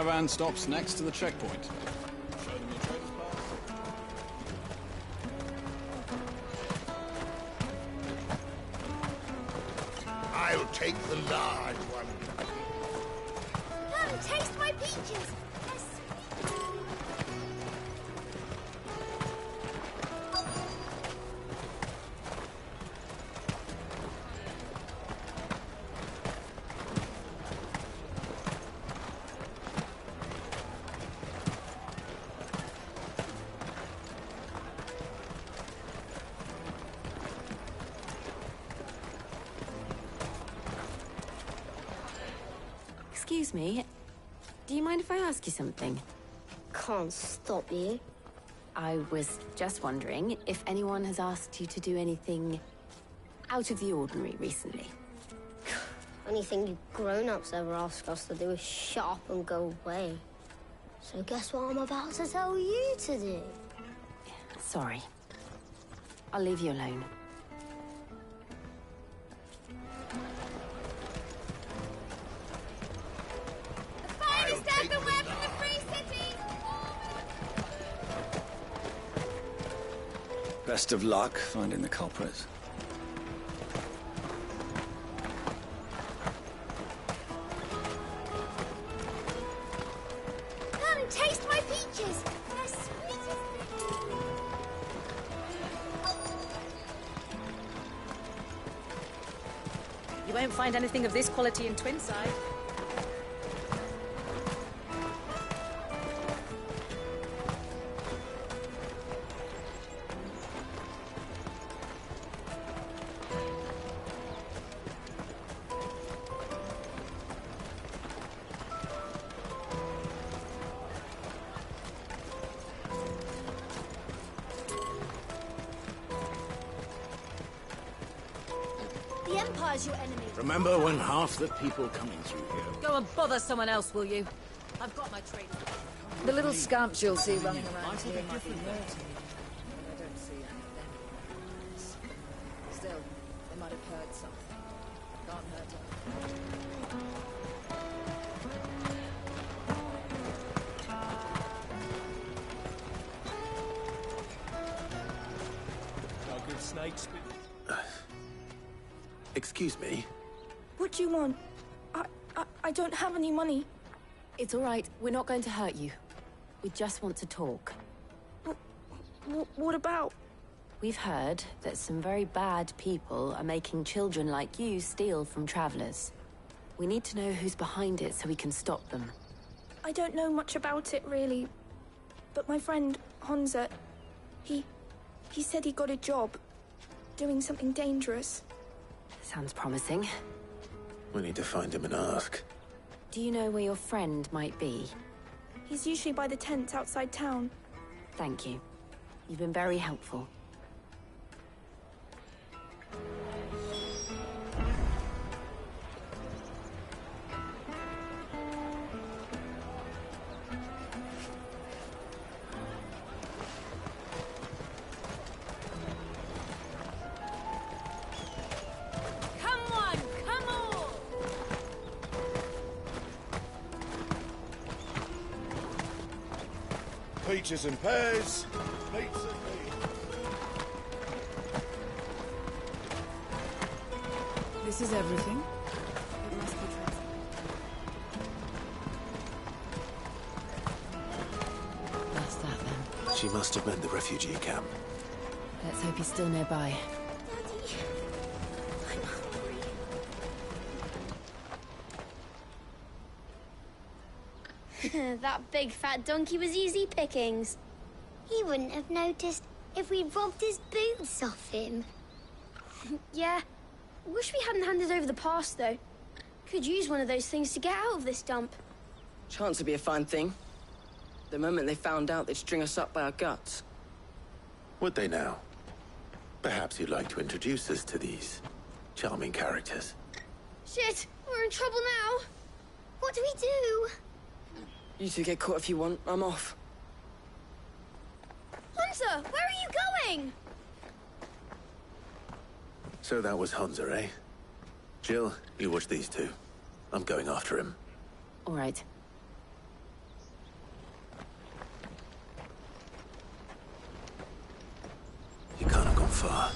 caravan stops next to the checkpoint. Show them your trader's pass. I'll take the large one. Come, taste my peaches. They're sweet. Excuse me. Do you mind if I ask you something? Can't stop you. I was just wondering if anyone has asked you to do anything out of the ordinary recently. Anything you grown-ups ever ask us to do is shut up and go away. So guess what I'm about to tell you to do? Sorry. I'll leave you alone. Finest earthenware from the Free Cities! Best of luck finding the culprits. Come, taste my peaches. They're sweet as You won't find anything of this quality in Twinside. The Empire's your enemy. Remember when half the people coming through here... Go and bother someone else, will you? I've got my trade. The little scamps you'll see running around here might be naughty. I don't see any of them. Still, they might have heard something. Can't hurt them. How good snakes be? Excuse me? What do you want? I don't have any money. It's all right. We're not going to hurt you. We just want to talk. What about? We've heard that some very bad people are making children like you steal from travelers. We need to know who's behind it so we can stop them. I don't know much about it, really. But my friend, Honza, he said he got a job doing something dangerous. Sounds promising. We need to find him and ask. Do you know where your friend might be? He's usually by the tents outside town. Thank you. You've been very helpful. Come on, come all! Peaches and pears. Meats and meat. This is everything. It must be traced. That's that then. She must have meant the refugee camp. Let's hope he's still nearby. That big fat donkey was easy pickings. He wouldn't have noticed if we'd robbed his boots off him. Yeah. Wish we hadn't handed over the pass, though. Could use one of those things to get out of this dump. Chance would be a fine thing. The moment they found out, they'd string us up by our guts. Would they now? Perhaps you'd like to introduce us to these charming characters. Shit, we're in trouble now. What do we do? You two get caught if you want. I'm off. Hunter, where are you going? So that was Hunter, eh? Jill, you watch these two. I'm going after him. All right. far.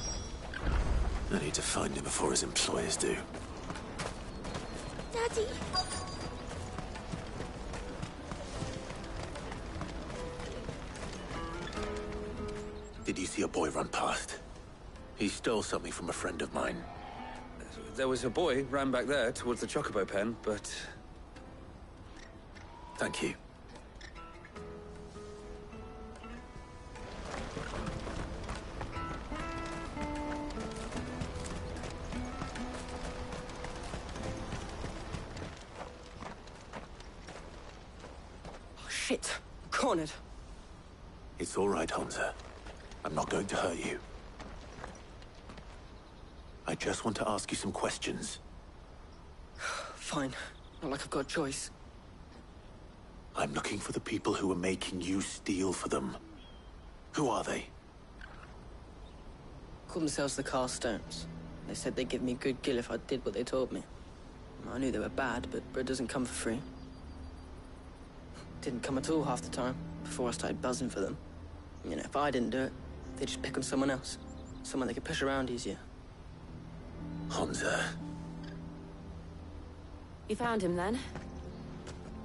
I need to find him before his employers do. Daddy! Did you see a boy run past? He stole something from a friend of mine. There was a boy ran back there towards the chocobo pen, but... Thank you. Oh, shit. Cornered. It's all right, Hansa. I'm not going to hurt you. I just want to ask you some questions. Fine. Not like I've got a choice. I'm looking for the people who are making you steal for them. Who are they? Called themselves the Carstones. They said they'd give me good gill if I did what they told me. I knew they were bad, but bread doesn't come for free. Didn't come at all half the time, before I started buzzing for them. You know, if I didn't do it, they'd just pick on someone else. Someone they could push around easier. Hansa. You found him then?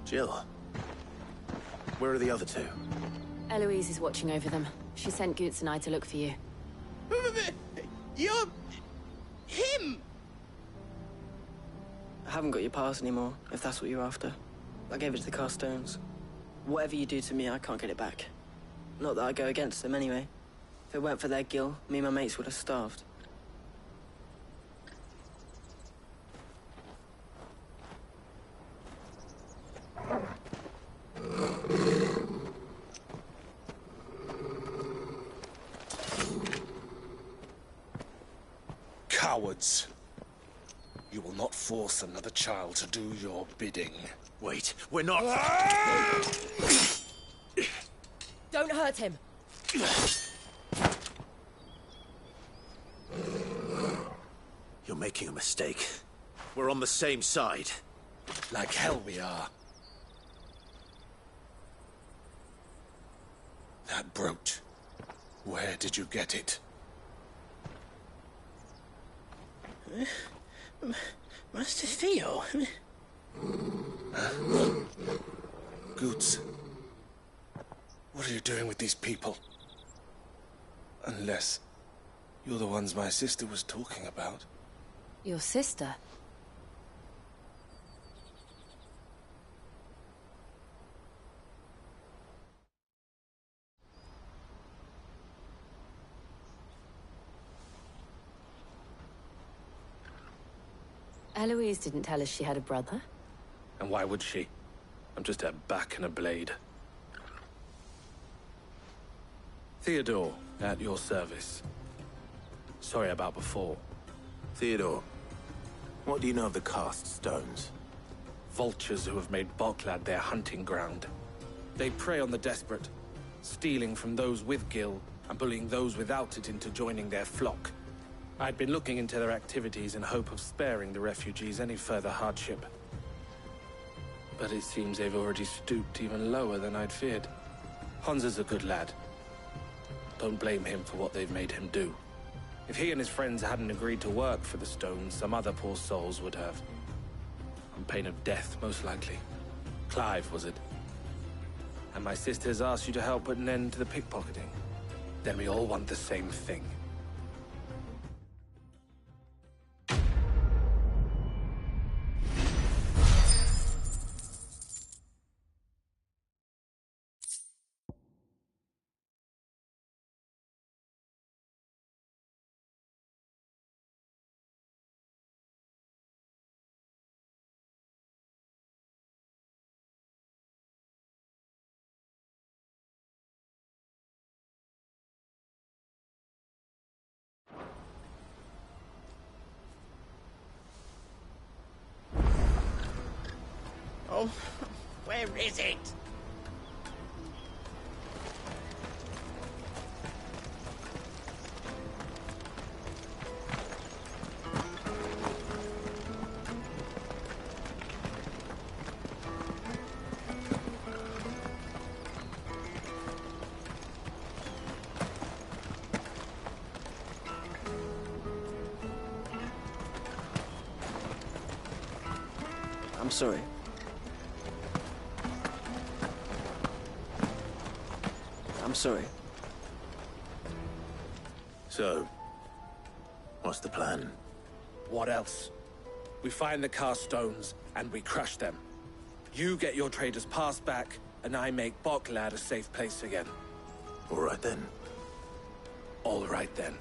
Jill. Where are the other two? Eloise is watching over them. She sent Goots and I to look for you. You're... him! I haven't got your pass anymore, if that's what you're after. I gave it to the Carstones. Whatever you do to me, I can't get it back. Not that I go against them anyway. If it weren't for their gill, me and my mates would have starved. Cowards. You will not force another child to do your bidding. Wait, we're not... Don't hurt him. You're making a mistake. We're on the same side. Like hell we are. That brooch. Where did you get it? Master Theo. Goots. What are you doing with these people? Unless you're the ones my sister was talking about. Your sister? Eloise didn't tell us she had a brother. And why would she? I'm just her back and a blade. Theodore, at your service. Sorry about before. Theodore, what do you know of the Cast Stones? Vultures who have made Boklad their hunting ground. They prey on the desperate, stealing from those with gill and bullying those without it into joining their flock. I'd been looking into their activities in hope of sparing the refugees any further hardship. But it seems they've already stooped even lower than I'd feared. Hansa's a good lad. Don't blame him for what they've made him do. If he and his friends hadn't agreed to work for the Stones, some other poor souls would have. On pain of death, most likely. Clive, was it? And my sisters asked you to help put an end to the pickpocketing. Then we all want the same thing. Oh, where is it? sorry. I'm sorry. So, what's the plan? What else? We find the cast stones, and we crush them. You get your trader's pass back, and I make Boklad a safe place again. All right then. All right then.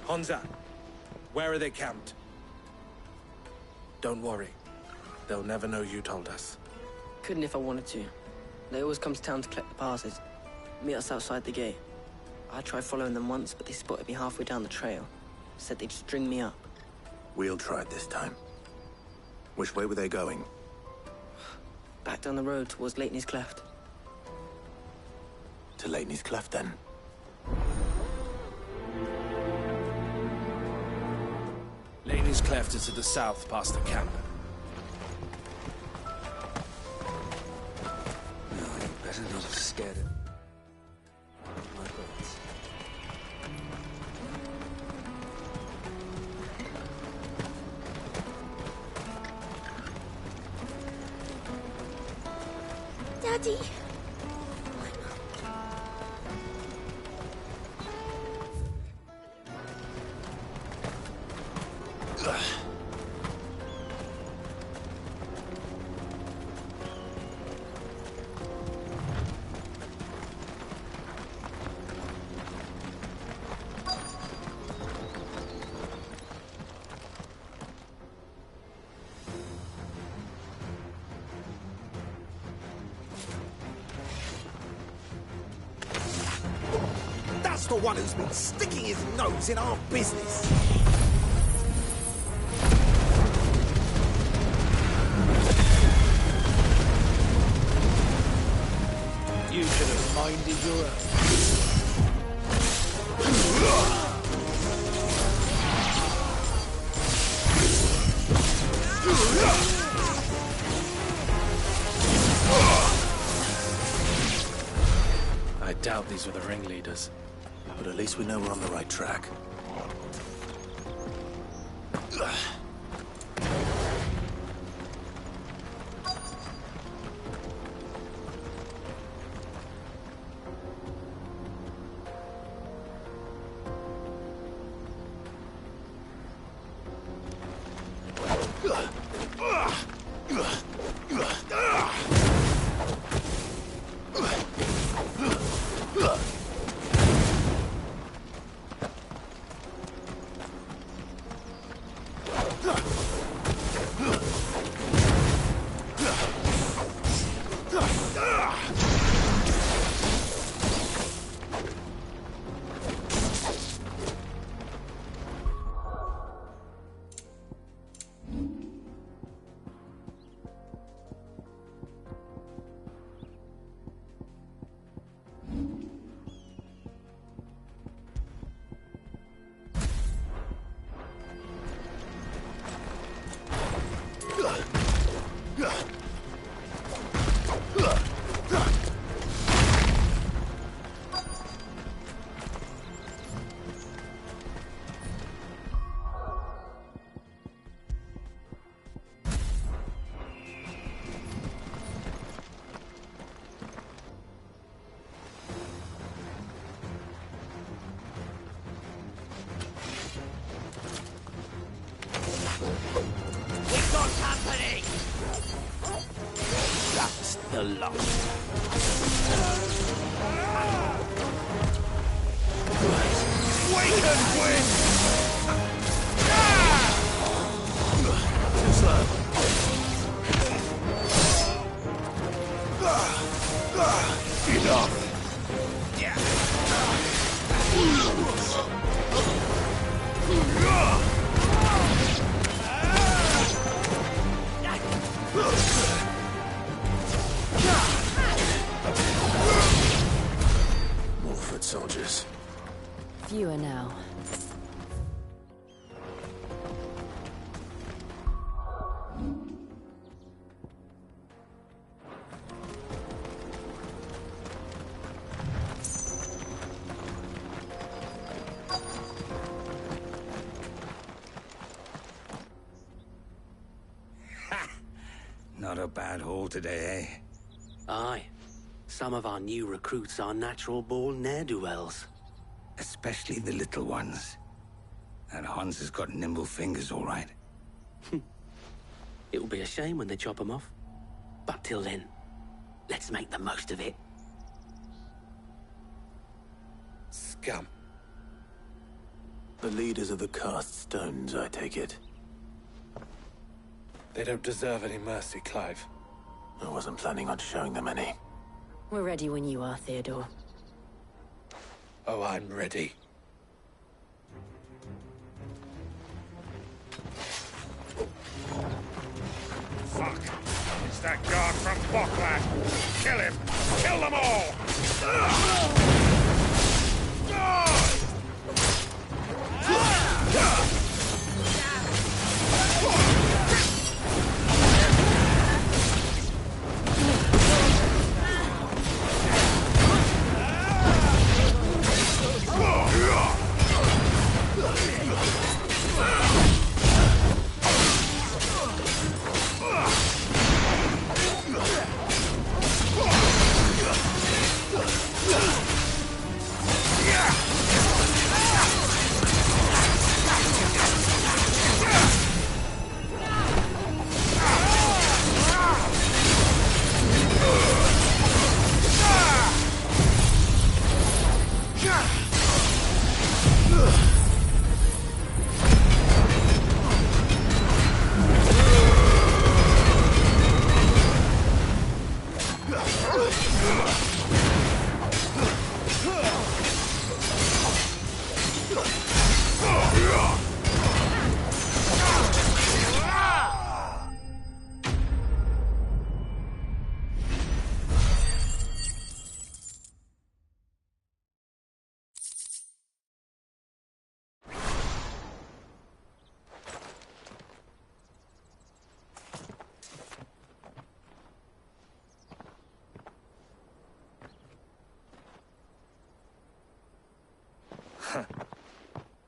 Honza, where are they camped? Don't worry. They'll never know you told us. Couldn't if I wanted to. They always come to town to collect the passes. Meet us outside the gate. I tried following them once, but they spotted me halfway down the trail. Said they'd string me up. We'll try it this time. Which way were they going? Back down the road towards Lateney's Cleft. To Lateney's Cleft, then? Lateney's Cleft is to the south, past the camp. No, you better not have scared it. My bullets. Daddy. That's the one who's been sticking his nose in our business. You should have minded your own. I doubt these were the ringleaders. But at least we know we're on the right track. We've got company! That's the lot. We can win! Too slow. Enough. More foot soldiers. Fewer now. a bad haul today, eh? Aye. Some of our new recruits are natural-born ne'er-do-wells. Especially the little ones. That Hans has got nimble fingers, all right. It'll be a shame when they chop them off. But till then, let's make the most of it. Scum. The leaders of the cast stones, I take it. They don't deserve any mercy, Clive. I wasn't planning on showing them any. We're ready when you are, Theodore. Oh, I'm ready. Fuck! It's that guard from Boklat! Kill him! Kill them all!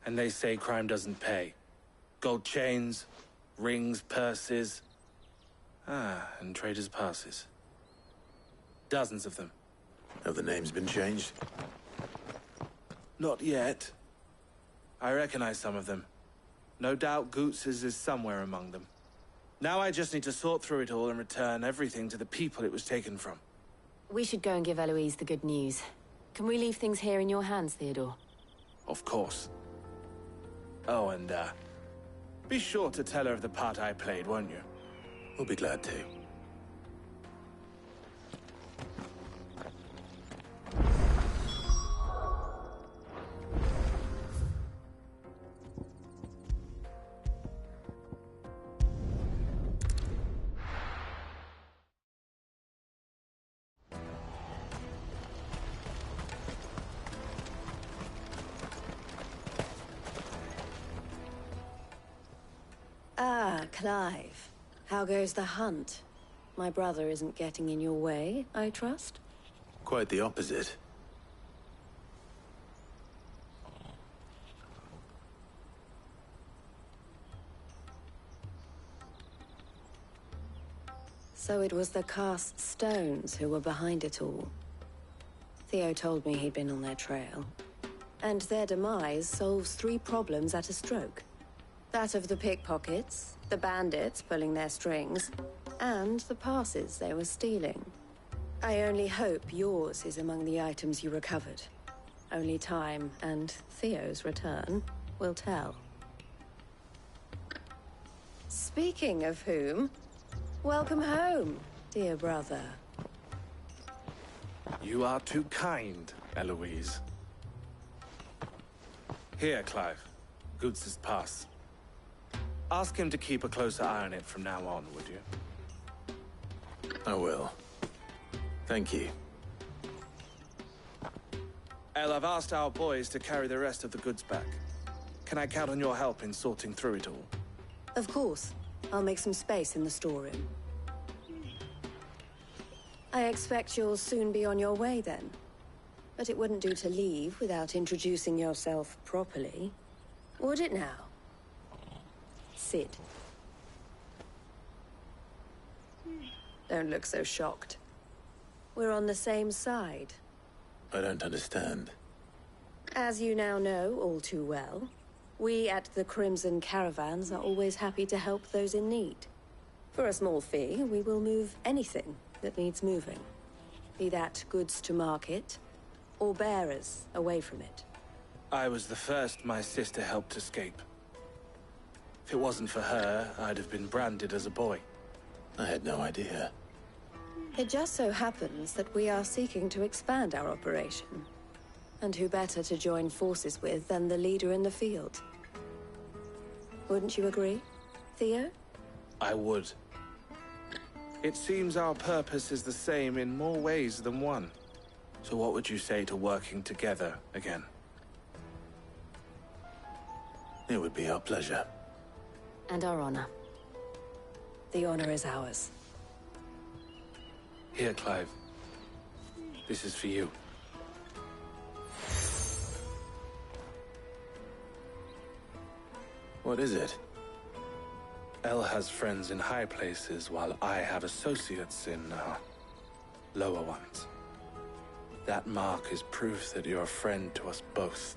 And they say crime doesn't pay. Gold chains, rings, purses. And traders' passes. Dozens of them. Have the names been changed? Not yet. I recognize some of them. No doubt Goots's is somewhere among them. Now I just need to sort through it all and return everything to the people it was taken from. We should go and give Eloise the good news. Can we leave things here in your hands, Theodore? Of course. Oh, and, be sure to tell her of the part I played, won't you? We'll be glad to. Ah, Clive. How goes the hunt? My brother isn't getting in your way, I trust? Quite the opposite. So it was the cast stones who were behind it all. Theo told me he'd been on their trail. And their demise solves 3 problems at a stroke. That of the pickpockets, the bandits pulling their strings, and the passes they were stealing. I only hope yours is among the items you recovered. Only time and Theo's return will tell. Speaking of whom, welcome home, dear brother. You are too kind, Eloise. Here, Clive. Goots's pass. Ask him to keep a closer eye on it from now on, would you? I will. Thank you. El, I've asked our boys to carry the rest of the goods back. Can I count on your help in sorting through it all? Of course. I'll make some space in the storeroom. I expect you'll soon be on your way then. But it wouldn't do to leave without introducing yourself properly. Would it now? Sid. Don't look so shocked. We're on the same side. I don't understand. As you now know all too well, we at the Crimson Caravans are always happy to help those in need. For a small fee, we will move anything that needs moving. Be that goods to market, or bearers away from it. I was the first my sister helped escape. If it wasn't for her, I'd have been branded as a boy. I had no idea. It just so happens that we are seeking to expand our operation. And who better to join forces with than the leader in the field? Wouldn't you agree, Theo? I would. It seems our purpose is the same in more ways than one. So what would you say to working together again? It would be our pleasure. And our honor. The honor is ours. Here, Clive. This is for you. What is it? Elle has friends in high places, while I have associates in, lower ones. That mark is proof that you're a friend to us both.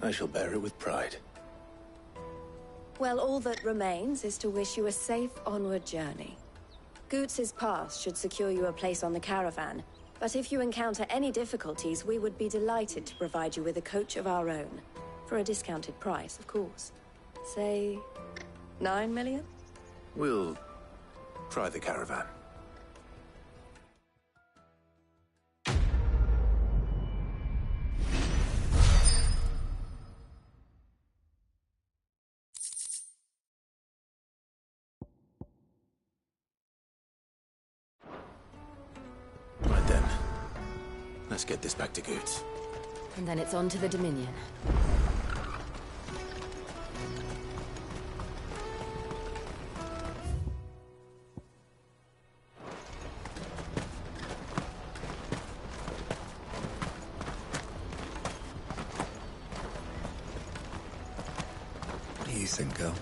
I shall bear it with pride. Well, all that remains is to wish you a safe onward journey. Goots's pass should secure you a place on the caravan, but if you encounter any difficulties, we would be delighted to provide you with a coach of our own. For a discounted price, of course. Say, 9 million? We'll try the caravan. Right then. Let's get this back to Goots. And then it's on to the Dominion. What do you think, girl?